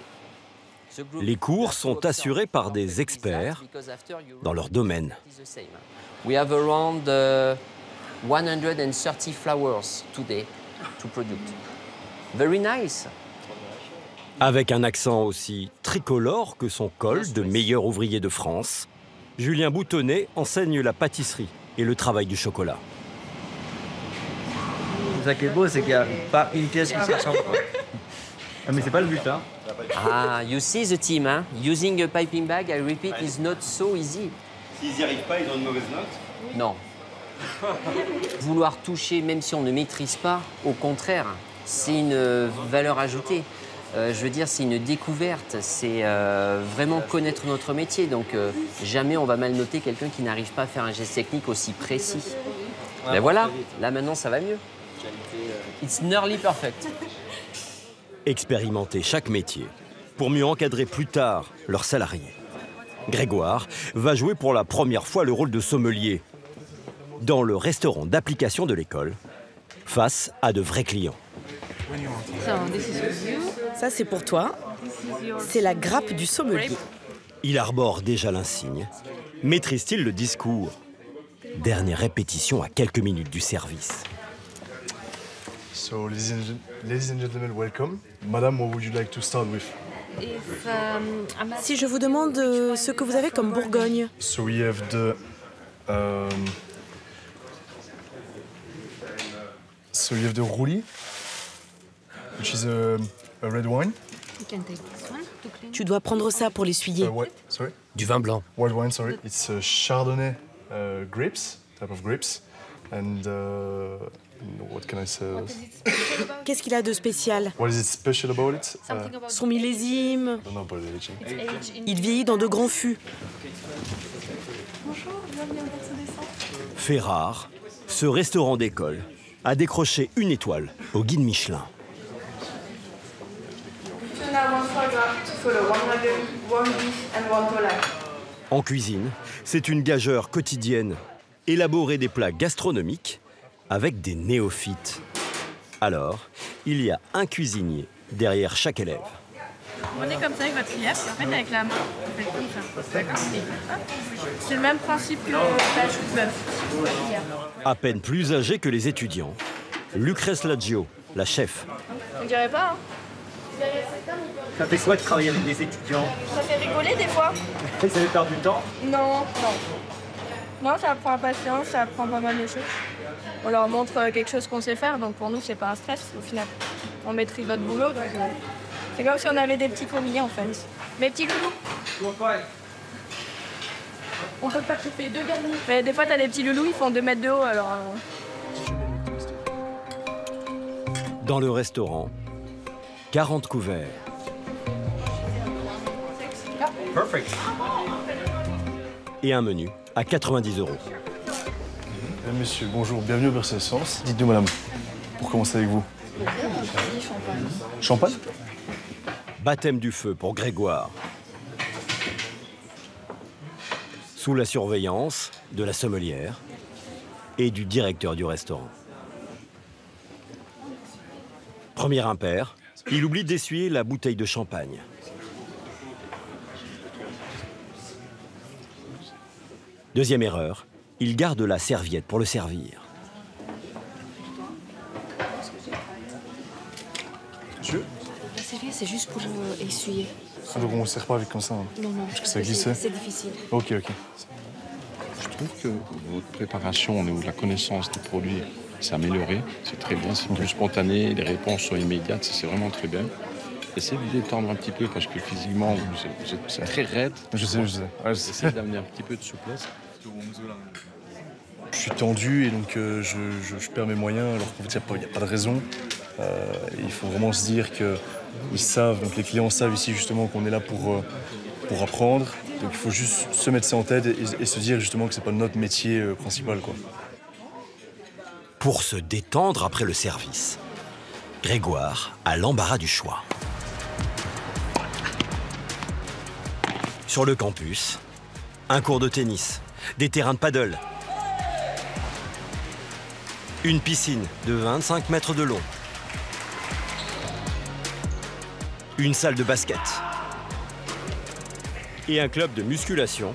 Les cours sont assurés par des experts dans leur domaine.
We have around 130 flowers today to produce. Very nice.
Avec un accent aussi tricolore que son col de meilleur ouvrier de France, Julien Boutonnet enseigne la pâtisserie et le travail du chocolat.
Ça qui est beau, c'est qu'il n'y a pas une pièce qui se ressemble. Ah, mais c'est pas le but, hein.
Ah, you see the team, hein? Using a piping bag, I repeat, is not so easy.
S'ils n'y arrivent pas, ils ont une mauvaise note?
Non. Vouloir toucher, même si on ne maîtrise pas, au contraire, c'est une valeur ajoutée. Je veux dire, c'est une découverte, c'est vraiment connaître notre métier. Donc, jamais on va mal noter quelqu'un qui n'arrive pas à faire un geste technique aussi précis. Ben voilà, là maintenant, ça va mieux. It's nearly perfect.
Expérimenter chaque métier pour mieux encadrer plus tard leurs salariés. Grégoire va jouer pour la première fois le rôle de sommelier dans le restaurant d'application de l'école, face à de vrais clients.
Ça, c'est pour toi. C'est la grappe du sommelier.
Il arbore déjà l'insigne. Maîtrise-t-il le discours? Dernière répétition à quelques minutes du service.
So, ladies and gentlemen, welcome. Madame, what would you like to start with?
Si je vous demande ce que vous avez comme Bourgogne.
So we have the Roulis, which is a red wine.
Tu dois prendre ça pour l'essuyer.
Sorry.
Du vin blanc.
White wine, sorry. It's Chardonnay grapes, type of grapes, and what can I say?
Qu'est-ce qu'il a de spécial?
What is it special about it?
Son millésime.
I don't know about the aging.
Il vieillit dans de grands fûts.
Bonjour, bienvenue au Berceau des Cendres.
Fait rare, ce restaurant d'école a décroché une étoile au guide Michelin. En cuisine, c'est une gageure quotidienne. Élaborer des plats gastronomiques avec des néophytes. Alors, il y a un cuisinier derrière chaque élève.
On est comme ça avec votre cuillère, en fait avec la main, on fait comme ça. D'accord. C'est le même principe que la chou-de-bœuf.
À peine plus âgée que les étudiants, Lucrèce Laggio, la chef.
On dirait pas, hein?
Ça fait quoi de travailler avec des étudiants?
Ça fait rigoler des fois.
Ça fait perdre du temps?
Non. Non, ça apprend la patience, ça apprend pas mal de choses. On leur montre quelque chose qu'on sait faire, donc pour nous, c'est pas un stress au final. On maîtrise votre boulot, donc c'est comme si on avait des petits commis en fait. Mes petits loulous. On peut pas chauffer 2 garnis. Mais des fois, t'as des petits loulous, ils font 2 mètres de haut, alors...
Dans le restaurant, 40 couverts.
Perfect.
Et un menu à 90 €.
Mesdames, messieurs, bonjour, bienvenue au Berceau des Cendres. Dites-nous, madame, pour commencer avec vous. Champagne?
Baptême du feu pour Grégoire. Sous la surveillance de la sommelière et du directeur du restaurant. Premier impair, il oublie d'essuyer la bouteille de champagne. Deuxième erreur, il garde la serviette pour le servir.
Monsieur?
La serviette, c'est juste pour essuyer.
Ah, donc on ne sert pas avec comme ça? Hein.
Non,
parce que ça glissait.
C'est difficile.
Ok.
Je trouve que votre préparation au niveau de la connaissance des produits s'est améliorée. C'est très bien, c'est plus spontané, les réponses sont immédiates, c'est vraiment très bien. Essayez de vous détendre un petit peu parce que physiquement, c'est très raide.
Je sais.
Essayez d'amener un petit peu de souplesse.
Je suis tendu et donc je perds mes moyens alors qu'en fait, il n'y a pas de raison. Il faut vraiment se dire qu'ils savent, donc les clients savent ici justement qu'on est là pour apprendre. Donc il faut juste se mettre ça en tête et se dire justement que c'est pas notre métier principal, quoi.
Pour se détendre après le service, Grégoire a l'embarras du choix. Sur le campus, un cours de tennis, des terrains de paddle, une piscine de 25 mètres de long, une salle de basket et un club de musculation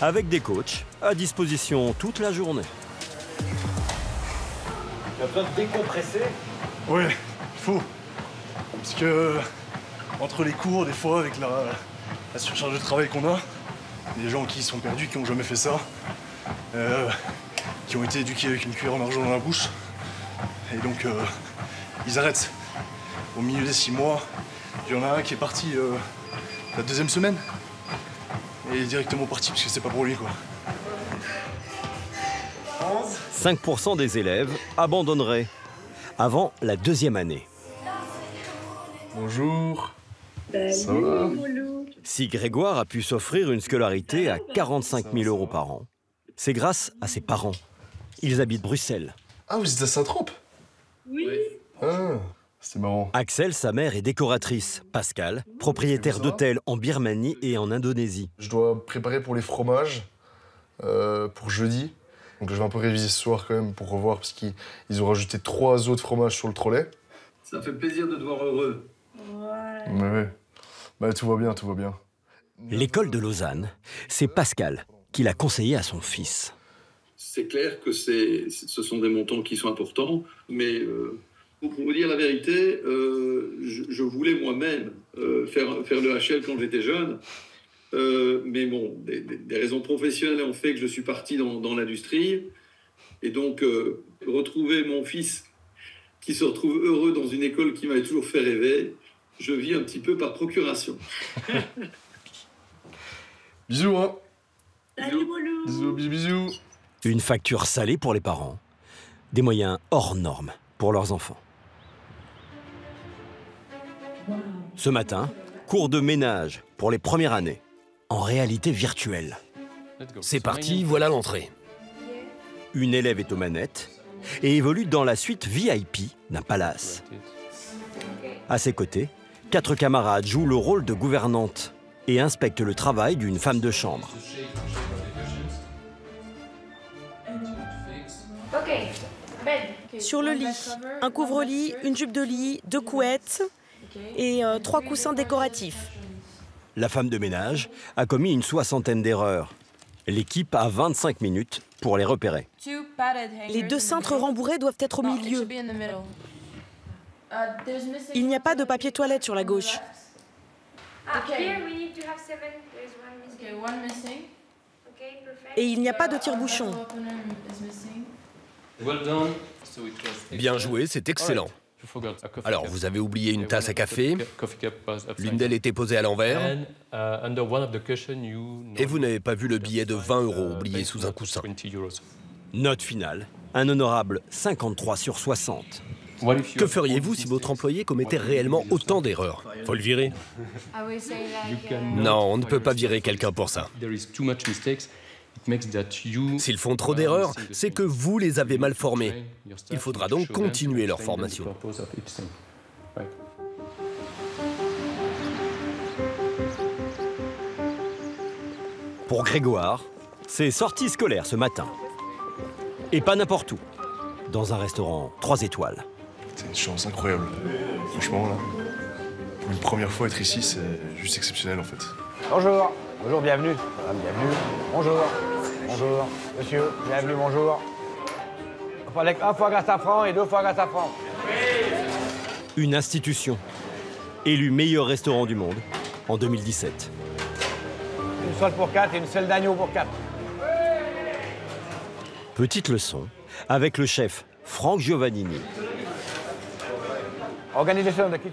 avec des coachs à disposition toute la journée.
Tu as besoin de décompresser?
Ouais, il faut. Parce que entre les cours, des fois, avec la surcharge de travail qu'on a, il y a des gens qui sont perdus, qui n'ont jamais fait ça, qui ont été éduqués avec une cuillère en argent dans la bouche. Et donc, ils arrêtent. Au milieu des 6 mois, il y en a un qui est parti la 2e semaine. Et il est directement parti parce que c'est pas pour lui, quoi.
5% des élèves abandonneraient avant la 2e année.
Bonjour.
Ça va?
Si Grégoire a pu s'offrir une scolarité à 45 000 € par an, c'est grâce à ses parents. Ils habitent Bruxelles.
Ah, vous êtes à Saint-Trope?
Oui.
Ah, c'est marrant.
Axel, sa mère, est décoratrice. Pascal, propriétaire d'hôtels en Birmanie et en Indonésie.
Je dois préparer pour les fromages pour jeudi. Donc je vais un peu réviser ce soir quand même pour revoir parce qu'ils ont rajouté 3 autres fromages sur le trolley.
Ça fait plaisir de te voir heureux.
Ouais. Bah tout va bien, tout va bien.
L'école de Lausanne, c'est Pascal qui l'a conseillé à son fils.
C'est clair que ce sont des montants qui sont importants, mais pour vous dire la vérité, je voulais moi-même faire le HL quand j'étais jeune. Mais bon, des raisons professionnelles ont fait que je suis parti dans l'industrie. Et donc, retrouver mon fils qui se retrouve heureux dans une école qui m'avait toujours fait rêver, je vis un petit peu par procuration.
Bisous, hein.
Salut, Boulou.
Bisous.
Une facture salée pour les parents, des moyens hors normes pour leurs enfants. Ce matin, cours de ménage pour les premières années, en réalité virtuelle.
C'est parti, voilà l'entrée.
Une élève est aux manettes et évolue dans la suite VIP d'un palace. À ses côtés, 4 camarades jouent le rôle de gouvernante et inspectent le travail d'une femme de chambre.
Sur le lit, un couvre-lit, une jupe de lit, 2 couettes et 3 coussins décoratifs.
La femme de ménage a commis une 60aine d'erreurs. L'équipe a 25 minutes pour les repérer.
Les 2 cintres rembourrés doivent être au milieu. Il n'y a pas de papier toilette sur la gauche. Et il n'y a pas de tire-bouchon.
Bien joué, c'est excellent. Alors, vous avez oublié une tasse à café. L'une d'elles était posée à l'envers. Et vous n'avez pas vu le billet de 20 € oublié sous un coussin.
Note finale, un honorable 53 sur 60.
Que feriez-vous si votre employé commettait réellement autant d'erreurs? Faut le virer. Non, on ne peut pas virer quelqu'un pour ça. S'ils font trop d'erreurs, c'est que vous les avez mal formés. Il faudra donc continuer leur formation.
Pour Grégoire, c'est sortie scolaire ce matin. Et pas n'importe où. Dans un restaurant 3 étoiles.
C'est une chance incroyable. Franchement, là, pour une première fois être ici, c'est juste exceptionnel en fait.
Bonjour. Bonjour, bienvenue. Madame, bienvenue. Bonjour. Bonjour. Monsieur, bienvenue, bonjour. Avec 1 foie gras safran et 2 foie gras safran.
Une institution. Élu meilleur restaurant du monde en 2017.
Une sole pour 4 et une selle d'agneau pour 4.
Petite leçon avec le chef Franck Giovannini.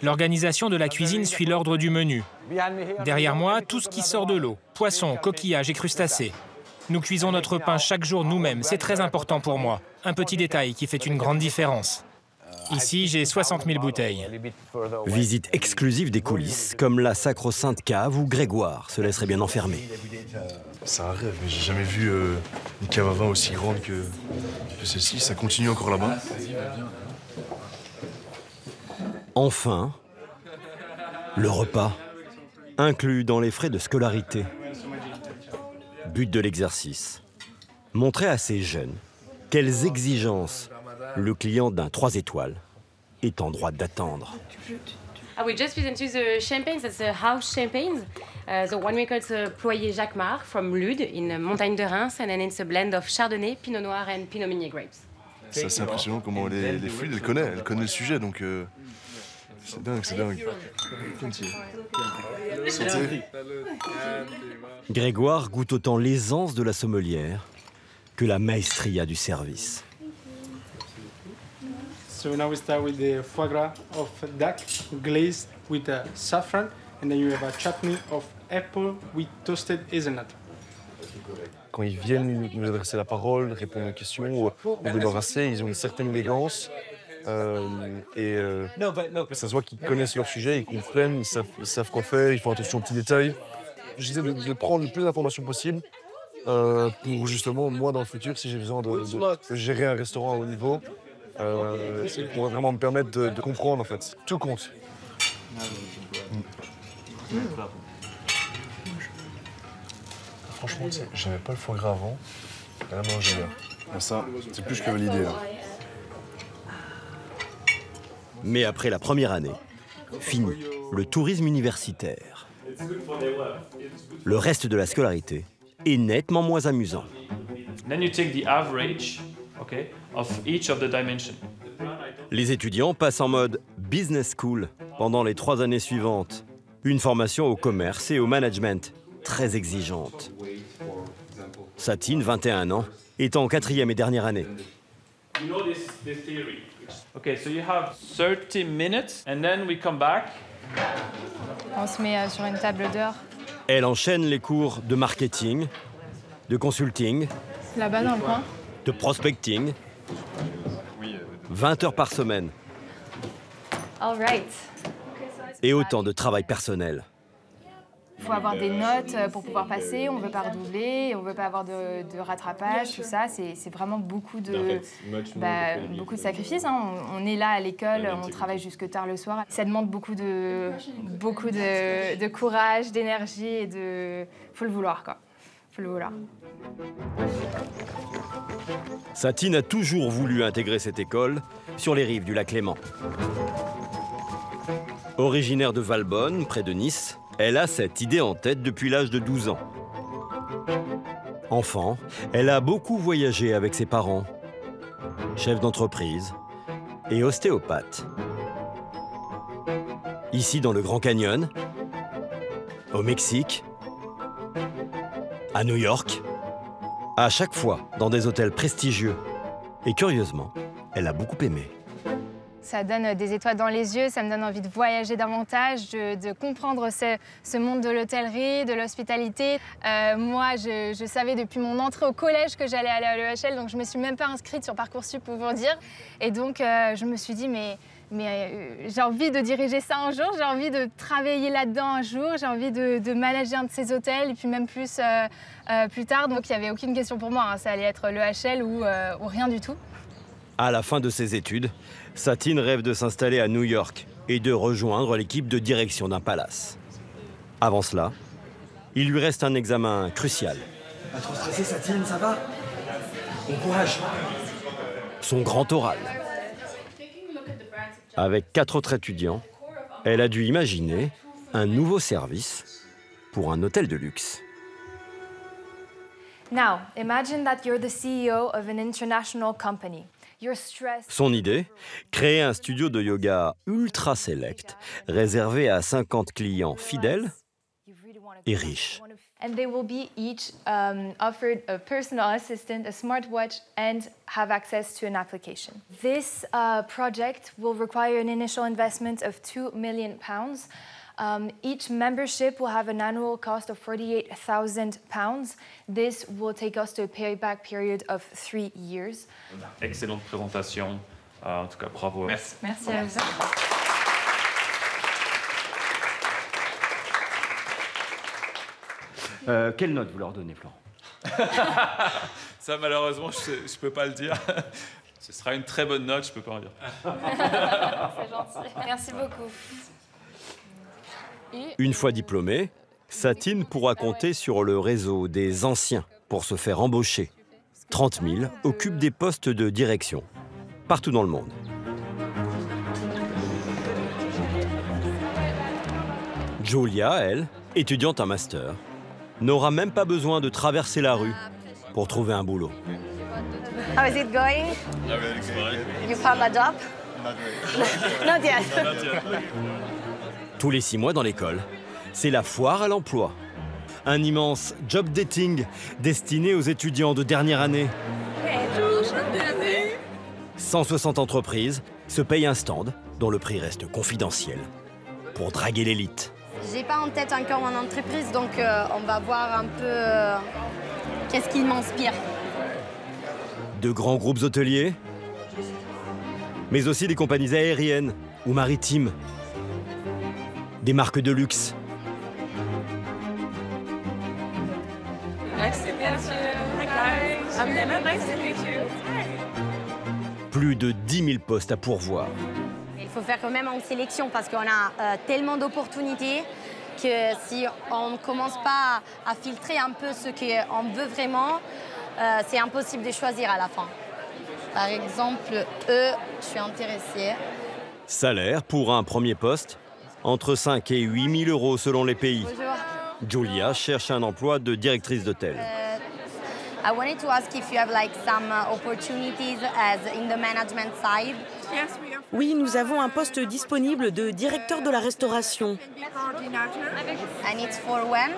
L'organisation de la cuisine suit l'ordre du menu. Derrière moi, tout ce qui sort de l'eau, poissons, coquillages et crustacés. Nous cuisons notre pain chaque jour nous-mêmes, c'est très important pour moi. Un petit détail qui fait une grande différence. Ici, j'ai 60 000 bouteilles.
Visite exclusive des coulisses, comme la sacro-sainte cave où Grégoire se laisserait bien enfermer.
C'est un rêve, mais j'ai jamais vu une cave à vin aussi grande que celle-ci. Ça continue encore là-bas.
Enfin, le repas, inclus dans les frais de scolarité. But de l'exercice, montrer à ces jeunes quelles exigences le client d'un 3 étoiles est en droit d'attendre.
I will just present you the champagne. That's a house champagne. The winemaker is Ployer Jacquemart from Lude in Montagne de Reims, and then it's a blend of Chardonnay, Pinot Noir and Pinot Meunier grapes.
C'est assez impressionnant comment les fluides, elle connaît le sujet, donc c'est dingue, c'est dingue. Santé.
Grégoire goûte autant l'aisance de la sommelière que la maestria du service.
So now we start with the foie gras of duck glazed with saffron, and then you have a chutney of apple with toasted hazelnut.
Quand ils viennent nous adresser la parole, répondre aux questions, nous débarrasser, ils ont une certaine élégance
Ça se voit qu'ils connaissent leur sujet, ils comprennent, ils savent quoi faire, ils font attention aux petits détails. J'essaie de prendre le plus d'informations possible pour justement, moi, dans le futur, si j'ai besoin de gérer un restaurant à haut niveau, ça pourrait vraiment me permettre de comprendre, en fait. Tout compte. Franchement, j'avais pas le foie gras avant. Là, moi, j'ai bien. Ça, c'est plus que validé.
Mais après la première année, fini le tourisme universitaire. Le reste de la scolarité est nettement moins amusant.
Then you take the average, okay, of each of the dimensions.
Les étudiants passent en mode business school pendant les 3 années suivantes. Une formation au commerce et au management très exigeante. Satine, 21 ans, est en 4e et dernière année.
You know this theory. Okay, so you have 30 minutes and then we come back.
On se met sur une table d'heure.
Elle enchaîne les cours de marketing, de consulting,
Là-bas dans le coin.
de prospecting. 20 heures par semaine.
All right.
Et autant de travail personnel.
Il faut avoir des notes pour pouvoir passer, on ne veut pas redoubler, on ne veut pas avoir de rattrapage, tout ça. C'est vraiment beaucoup de sacrifices. Hein. On est là à l'école, on travaille jusque tard le soir. Ça demande beaucoup de courage, d'énergie et de... Faut le vouloir, quoi. Faut le vouloir.
Satine a toujours voulu intégrer cette école sur les rives du lac Léman. Originaire de Valbonne, près de Nice, elle a cette idée en tête depuis l'âge de 12 ans. Enfant, elle a beaucoup voyagé avec ses parents, chef d'entreprise et ostéopathe. Ici dans le Grand Canyon, au Mexique, à New York, à chaque fois dans des hôtels prestigieux. Et curieusement, elle a beaucoup aimé.
Ça donne des étoiles dans les yeux, ça me donne envie de voyager davantage, de comprendre ce monde de l'hôtellerie, de l'hospitalité. Moi, je savais depuis mon entrée au collège que j'allais aller à l'EHL, donc je ne me suis même pas inscrite sur Parcoursup pour vous dire. Et donc, je me suis dit, mais j'ai envie de diriger ça un jour, j'ai envie de travailler là-dedans un jour, j'ai envie de manager un de ces hôtels, et puis même plus tard. Donc, il n'y avait aucune question pour moi, hein. Ça allait être l'EHL ou rien du tout.
À la fin de ses études, Satine rêve de s'installer à New York et de rejoindre l'équipe de direction d'un palace. Avant cela, il lui reste un examen crucial.
Pas trop stressé, Satine, ça va? Bon courage.
Son grand oral. Avec 4 autres étudiants, elle a dû imaginer un nouveau service pour un hôtel de luxe.
Now, imagine that you're the CEO of an international company.
Son idée, créer un studio de yoga ultra select, réservé à 50 clients fidèles et riches.
And they will be each offered a personal assistant, a smartwatch, and have access to an application. This project will require an initial investment of £2 million. Each membership will have an annual cost of £48,000. This will take us to a payback period of 3 years.
Excellente présentation. En tout cas, bravo. Merci.
Merci à vous.
Quelle note vous leur donnez, Florent?
Ça, malheureusement, je ne peux pas le dire. Ce sera une très bonne note, je ne peux pas en dire.
C'est gentil. Merci beaucoup.
Une fois diplômée, Satine pourra compter sur le réseau des anciens pour se faire embaucher. 30 000 occupent des postes de direction, partout dans le monde. Julia, elle, étudiante en master, n'aura même pas besoin de traverser la rue pour trouver un boulot.
How is it going?
Not really good.
You found a job?
Not really.
Not yet.
Not yet.
Tous les 6 mois dans l'école, c'est la foire à l'emploi. Un immense job dating destiné aux étudiants de dernière année. 160 entreprises se payent un stand dont le prix reste confidentiel pour draguer l'élite.
J'ai pas en tête encore mon entreprise, donc on va voir un peu qu'est-ce qui m'inspire.
De grands groupes hôteliers, mais aussi des compagnies aériennes ou maritimes, des marques de luxe. Plus de 10 000 postes à pourvoir.
Il faut faire quand même une sélection parce qu'on a tellement d'opportunités que si on ne commence pas à filtrer un peu ce qu'on veut vraiment, c'est impossible de choisir à la fin. Par exemple, je suis intéressée.
Salaire pour un premier poste, entre 5 et 8 000 euros selon les pays.
Bonjour.
Julia cherche un emploi de directrice d'hôtel.
I wanted to ask if you have like some opportunities as in the management side.
Oui, nous avons un poste disponible de directeur de la restauration.
And it's for when?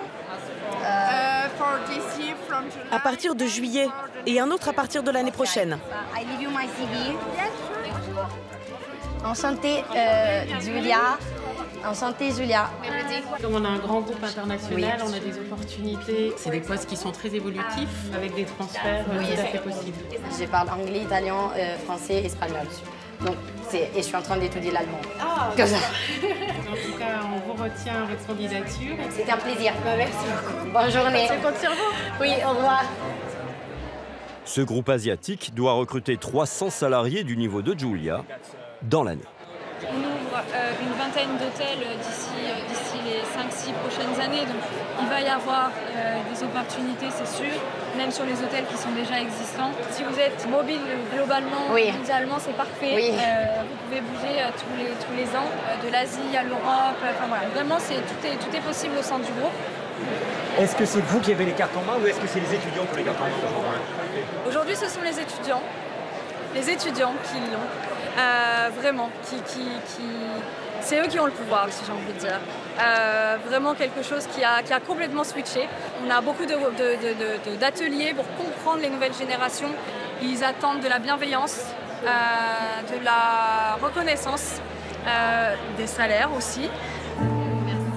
À partir de juillet et un autre à partir de l'année prochaine.
I leave you my CV. Enchantée, Julia. Enchantée, Julia.
Comme on a un grand groupe international, on a des opportunités. C'est des postes qui sont très évolutifs, avec des transferts tout à fait possibles.
Je parle anglais, italien, français, espagnol. Donc, et je suis en train d'étudier l'allemand.
Ah,
comme ça.
En tout cas, on vous retient votre candidature.
C'était un plaisir.
Merci beaucoup.
Bonne journée.
Je compte sur vous.
Oui, au revoir.
Ce groupe asiatique doit recruter 300 salariés du niveau de Julia dans l'année.
On ouvre une vingtaine d'hôtels d'ici les 5-6 prochaines années. Donc il va y avoir des opportunités, c'est sûr, même sur les hôtels qui sont déjà existants. Si vous êtes mobile globalement, mondialement, c'est parfait.
Oui.
Vous pouvez bouger tous les ans, de l'Asie à l'Europe. Enfin, voilà. Vraiment, tout est possible au sein du groupe.
Est-ce que c'est vous qui avez les cartes en main ou est-ce que c'est les étudiants qui ont les cartes en main?
Aujourd'hui, ce sont les étudiants qui l'ont. Vraiment, c'est eux qui ont le pouvoir, si j'ai envie de dire. Vraiment quelque chose qui a complètement switché. On a beaucoup d'ateliers pour comprendre les nouvelles générations. Ils attendent de la bienveillance, de la reconnaissance, des salaires aussi.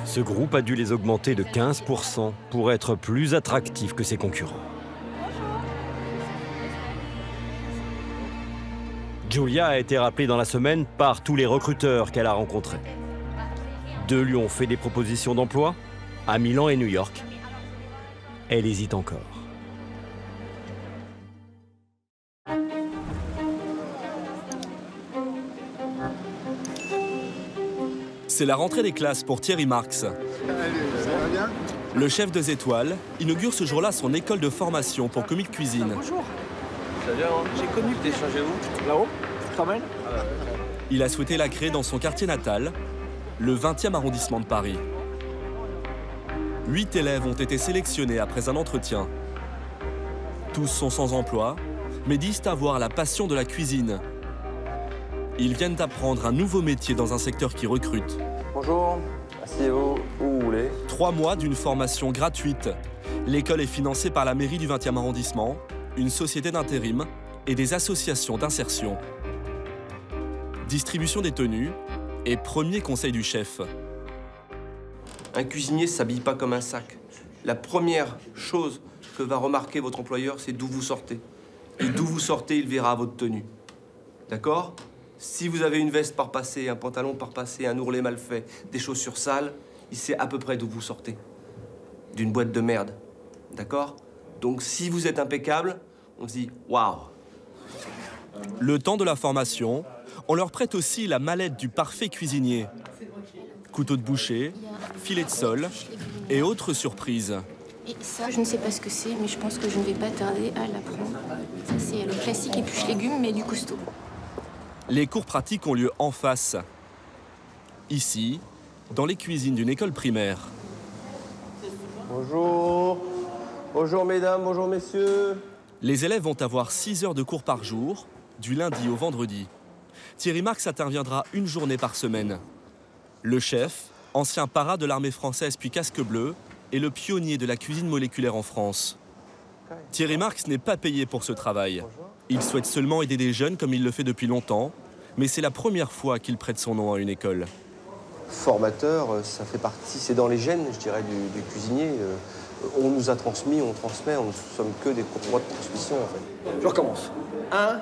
Ce groupe a dû les augmenter de 15% pour être plus attractif que ses concurrents. Julia a été rappelée dans la semaine par tous les recruteurs qu'elle a rencontrés. 2 lui ont fait des propositions d'emploi, à Milan et New York. Elle hésite encore.
C'est la rentrée des classes pour Thierry Marx. Le chef des étoiles inaugure ce jour-là son école de formation pour commis de cuisine.
Bonjour. Ça vient, hein. J'ai connu que t'es changé où? Là-haut? Tu t'emmènes?
Il a souhaité la créer dans son quartier natal, le 20e arrondissement de Paris. 8 élèves ont été sélectionnés après un entretien. Tous sont sans emploi, mais disent avoir la passion de la cuisine. Ils viennent d'apprendre un nouveau métier dans un secteur qui recrute.
Bonjour, asseyez-vous où vous voulez.
3 mois d'une formation gratuite. L'école est financée par la mairie du 20e arrondissement, une société d'intérim et des associations d'insertion. Distribution des tenues et premier conseil du chef.
Un cuisinier ne s'habille pas comme un sac. La première chose que va remarquer votre employeur, c'est d'où vous sortez. Et d'où vous sortez, il verra votre tenue. D'accord? Si vous avez une veste par passé, un pantalon par passé, un ourlet mal fait, des chaussures sales, il sait à peu près d'où vous sortez. D'une boîte de merde. D'accord? Donc si vous êtes impeccable, on se dit « waouh ».
Le temps de la formation, on leur prête aussi la mallette du parfait cuisinier. Couteau de boucher, filet de sole et autres surprises.
Et ça, je ne sais pas ce que c'est, mais je pense que je ne vais pas tarder à l'apprendre. Ça, c'est le classique épluche légumes, mais du costaud.
Les cours pratiques ont lieu en face. Ici, dans les cuisines d'une école primaire.
Bonjour. Bonjour mesdames, bonjour messieurs.
Les élèves vont avoir 6 heures de cours par jour, du lundi au vendredi. Thierry Marx interviendra une journée par semaine. Le chef, ancien para de l'armée française puis casque bleu, est le pionnier de la cuisine moléculaire en France. Thierry Marx n'est pas payé pour ce travail. Il souhaite seulement aider des jeunes comme il le fait depuis longtemps, mais c'est la première fois qu'il prête son nom à une école.
Formateur, ça fait partie, c'est dans les gènes, je dirais, du cuisinier. On nous a transmis, on transmet, on ne sommes que des courroies de transmission, en fait.
Je recommence. 1,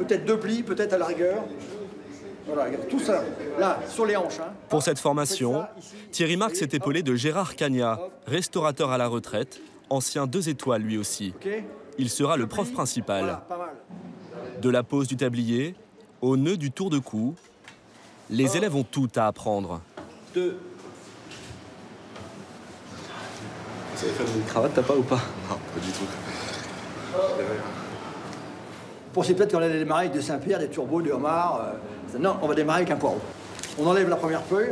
peut-être 2 plis, peut-être à la rigueur. Voilà, regarde, tout ça, là, sur les hanches. Hein.
Pour cette formation, Thierry Marx s'est épaulé de Gérard Cagnat, restaurateur à la retraite, ancien 2 étoiles lui aussi. Il sera le prof principal.
Voilà, pas mal.
De la pose du tablier au nœud du tour de cou, les élèves ont tout à apprendre.
2. Vous savez faire une cravate, t'as pas ou pas?
Non, pas du tout.
Vous pensez peut-être qu'on allait démarrer avec des Saint-Pierre, des turbos, des homards. Non, on va démarrer avec un poireau. On enlève la première feuille.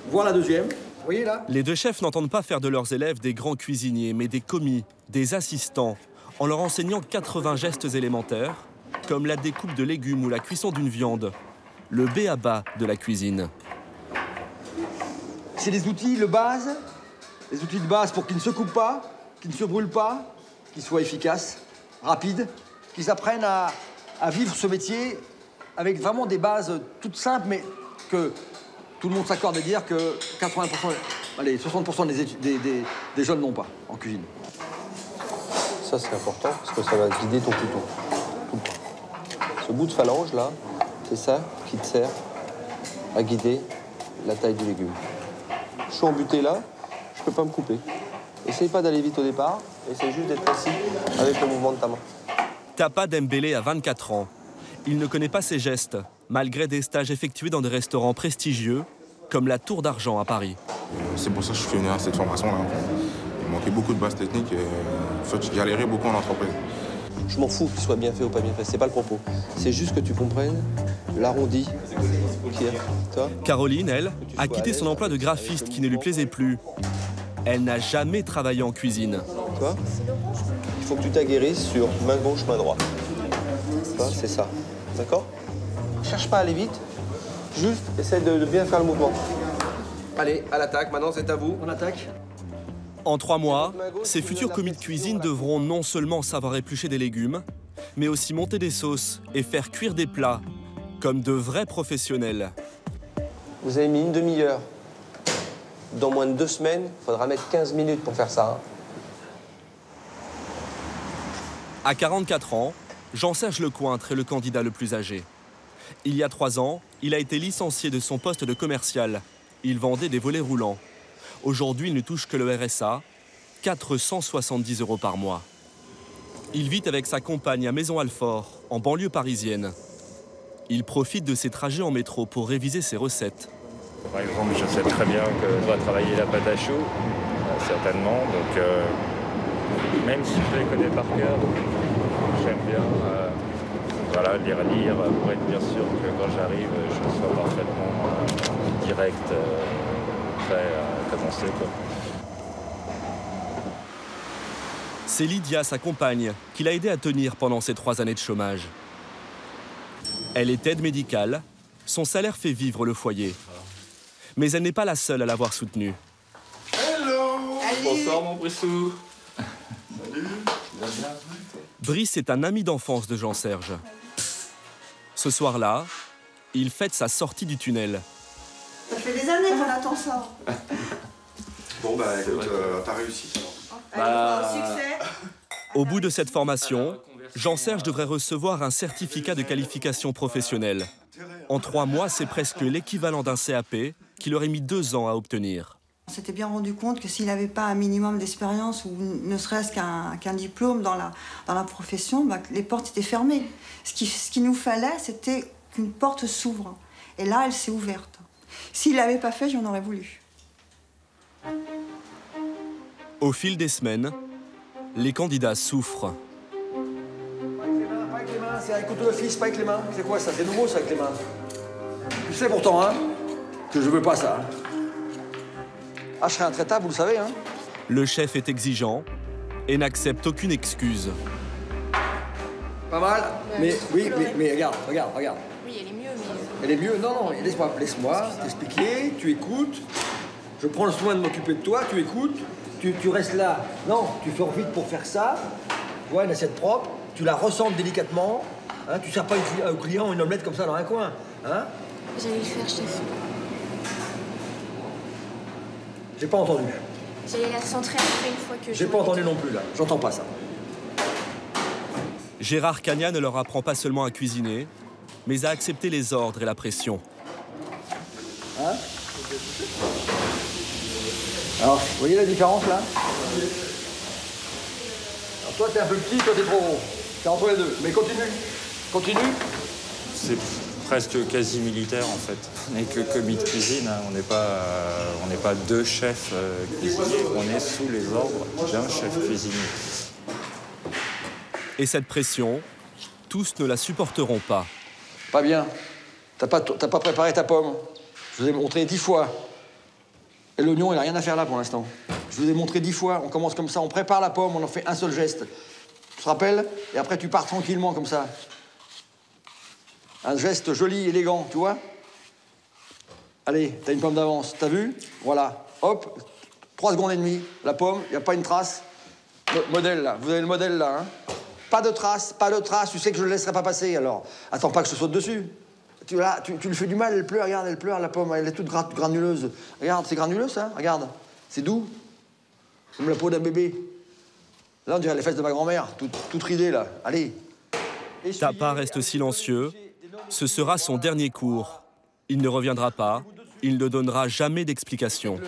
Voilà la deuxième. Vous voyez là?
Les 2 chefs n'entendent pas faire de leurs élèves des grands cuisiniers, mais des commis, des assistants, en leur enseignant 80 gestes élémentaires, comme la découpe de légumes ou la cuisson d'une viande, le b.a.-ba de la cuisine.
C'est des outils de base, pour qu'ils ne se coupent pas, qu'ils ne se brûlent pas, qu'ils soient efficaces, rapides, qu'ils apprennent à vivre ce métier avec vraiment des bases toutes simples, mais que tout le monde s'accorde à dire que 80%, allez, 60% des jeunes n'ont pas en cuisine.
Ça, c'est important parce que ça va guider ton couteau. Tout le temps. Ce bout de phalange, là, c'est ça qui te sert à guider la taille du légume. Je suis embuté là, je peux pas me couper. Essaye pas d'aller vite au départ, essaye juste d'être précis avec le mouvement de ta main.
Tapa Dembélé a 24 ans. Il ne connaît pas ses gestes, malgré des stages effectués dans des restaurants prestigieux, comme la Tour d'Argent à Paris.
C'est pour ça que je suis venu à cette formation-là. Il manquait beaucoup de bases techniques et en fait, je galérais beaucoup en entreprise.
Je m'en fous qu'il soit bien fait ou pas bien fait, c'est pas le propos. C'est juste que tu comprennes l'arrondi qui est, toi.
Caroline, elle, a quitté son emploi de graphiste qui ne lui plaisait plus. Elle n'a jamais travaillé en cuisine.
Toi, il faut que tu t'aguerrisses sur main gauche, main droite. C'est ça, d'accord? Cherche pas à aller vite, juste essaie de bien faire le mouvement. Allez, à l'attaque, maintenant c'est à vous.
On attaque.
En 3 mois, ces futurs commis de cuisine devront non seulement savoir éplucher des légumes, mais aussi monter des sauces et faire cuire des plats, comme de vrais professionnels.
Vous avez mis une demi-heure. Dans moins de 2 semaines, il faudra mettre 15 minutes pour faire ça. Hein.
À 44 ans, Jean-Serge Lecointre est le candidat le plus âgé. Il y a 3 ans, il a été licencié de son poste de commercial. Il vendait des volets roulants. Aujourd'hui, il ne touche que le RSA, 470 € par mois. Il vit avec sa compagne à Maison-Alfort, en banlieue parisienne. Il profite de ses trajets en métro pour réviser ses recettes.
Par exemple, je sais très bien que je dois travailler la pâte à choux, certainement. Donc, même si je les connais par cœur, j'aime bien voilà, les relire pour être bien sûr que quand j'arrive, je sois parfaitement direct, prêt à commencer.
C'est Lydia, sa compagne, qui l'a aidé à tenir pendant ces 3 années de chômage. Elle est aide médicale, son salaire fait vivre le foyer. Mais elle n'est pas la seule à l'avoir soutenue.
Hello!
Bonsoir mon Brissou.
Salut.
Brice est un ami d'enfance de Jean-Serge. Ce soir-là, il fête sa sortie du tunnel.
Ça fait des années qu'on attend ça.
Bon bah écoute, t'as réussi.
Succès.
Au bout de cette formation, Jean-Serge devrait recevoir un certificat de qualification professionnelle. En 3 mois, c'est presque l'équivalent d'un CAP qu'il aurait mis 2 ans à obtenir.
On s'était bien rendu compte que s'il n'avait pas un minimum d'expérience ou ne serait-ce qu'un diplôme dans la profession, bah, les portes étaient fermées. Ce qu'il nous fallait, c'était qu'une porte s'ouvre. Et là, elle s'est ouverte. S'il ne l'avait pas fait, j'en aurais voulu.
Au fil des semaines, les candidats souffrent.
Pas avec les mains, c'est avec couteau de fils, pas avec les mains. C'est quoi ça? C'est nouveau ça avec les mains. Tu sais pourtant, hein, que je veux pas ça. Hein. Ah, je serais intraitable, vous le savez, hein.
Le chef est exigeant et n'accepte aucune excuse.
Pas mal, mais oui, mais regarde.
Oui, elle est mieux, mais...
Elle est mieux, non, laisse-moi t'expliquer, tu écoutes. Je prends le soin de m'occuper de toi, tu écoutes, tu restes là. Non, tu fais vite pour faire ça. Tu vois, une assiette propre, tu la ressembles délicatement. Hein, tu ne sers pas au client une omelette comme ça dans un coin. Hein.
J'allais le faire, chef.
J'ai pas entendu.
J'allais la centrer après une fois que...
J'ai pas entendu non plus, là. J'entends pas ça.
Gérard Cagnat ne leur apprend pas seulement à cuisiner, mais à accepter les ordres et la pression.
Hein? Alors, vous voyez la différence là? Alors, toi t'es un peu petit, toi t'es trop gros. T'es entre les deux. Mais continue. Continue.
C'est presque quasi militaire en fait. On n'est que commis de cuisine, hein. On n'est pas deux chefs cuisiniers, on est sous les ordres d'un chef cuisinier.
Et cette pression, tous ne la supporteront pas.
Pas bien. T'as pas préparé ta pomme. Je vous ai montré 10 fois. Et l'oignon, il n'a rien à faire là pour l'instant. Je vous ai montré 10 fois. On commence comme ça, on prépare la pomme, on en fait un seul geste. Tu te rappelles? Et après, tu pars tranquillement comme ça. Un geste joli, élégant, tu vois? Allez, t'as une pomme d'avance. T'as vu? Voilà. Hop, 3 secondes et demie. La pomme, il n'y a pas une trace. Modèle, là. Vous avez le modèle, là, hein? Pas de trace, pas de trace. Tu sais que je ne le laisserai pas passer, alors. Attends pas que je saute dessus. Tu lui fais du mal, elle pleure, regarde, elle pleure, la pomme, elle est toute granuleuse. Regarde, c'est granuleux, ça, regarde. C'est doux. Comme la peau d'un bébé. Là, on dirait les fesses de ma grand-mère, toute ridée, là. Allez.
Tapa reste silencieux. Ce sera son dernier cours. Il ne reviendra pas. Il ne donnera jamais d'explication.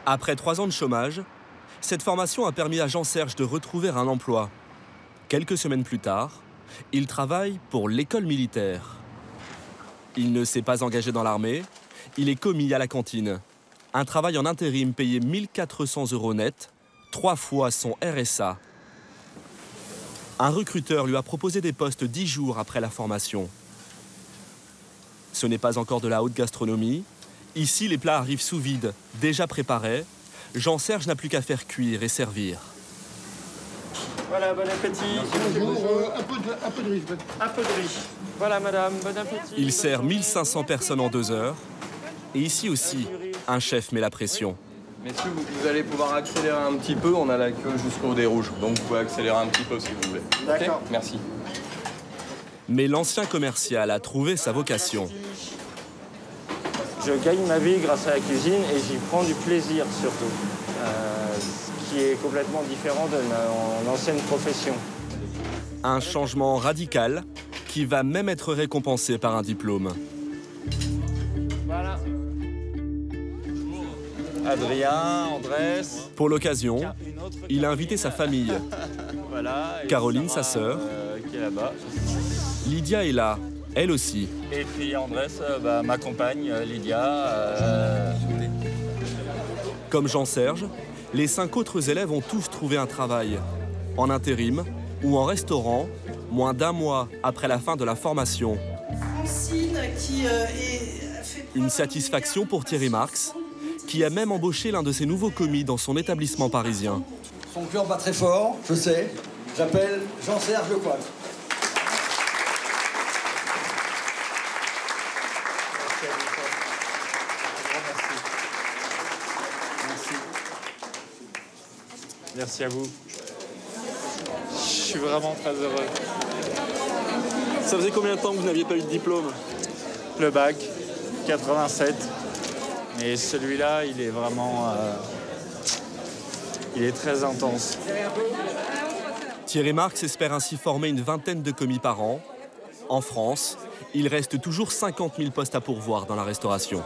Après 3 ans de chômage, cette formation a permis à Jean-Serge de retrouver un emploi. Quelques semaines plus tard, il travaille pour l'école militaire. Il ne s'est pas engagé dans l'armée, il est commis à la cantine. Un travail en intérim payé 1 400 € net, 3 fois son RSA. Un recruteur lui a proposé des postes 10 jours après la formation. Ce n'est pas encore de la haute gastronomie. Ici, les plats arrivent sous vide, déjà préparés. Jean-Serge n'a plus qu'à faire cuire et servir.
Voilà, bon appétit. Un peu de riz. Un peu de riz. Voilà, madame, bon appétit.
Il sert 1500 personnes en 2 heures. Et ici aussi, un chef met la pression.
Messieurs, vous allez pouvoir accélérer un petit peu. On a la queue jusqu'au dé rouge. Donc vous pouvez accélérer un petit peu si vous voulez.
D'accord.
Okay, merci.
Mais l'ancien commercial a trouvé sa vocation.
Je gagne ma vie grâce à la cuisine et j'y prends du plaisir surtout. Ce qui est complètement différent de mon ancienne profession.
Un changement radical qui va même être récompensé par un diplôme.
Voilà. Adrien, Andrés.
Pour l'occasion, il a invité sa famille.
Voilà,
Caroline, sa sœur.
Qui est là-bas.
Lydia est là, elle aussi.
Et puis Andrés, ma compagne, Lydia.
Comme Jean-Serge, les 5 autres élèves ont tous trouvé un travail. En intérim ou en restaurant, moins d'1 mois après la fin de la formation. Une satisfaction pour Thierry Marx, qui a même embauché l'un de ses nouveaux commis dans son établissement parisien.
Son cœur bat très fort, je sais. J'appelle Jean-Serge Lecointre.
Merci à vous. Je suis vraiment très heureux.
Ça faisait combien de temps que vous n'aviez pas eu de diplôme?
Le bac, 87. Et celui-là, il est vraiment... il est très intense.
Thierry Marx espère ainsi former une vingtaine de commis par an. En France, il reste toujours 50 000 postes à pourvoir dans la restauration.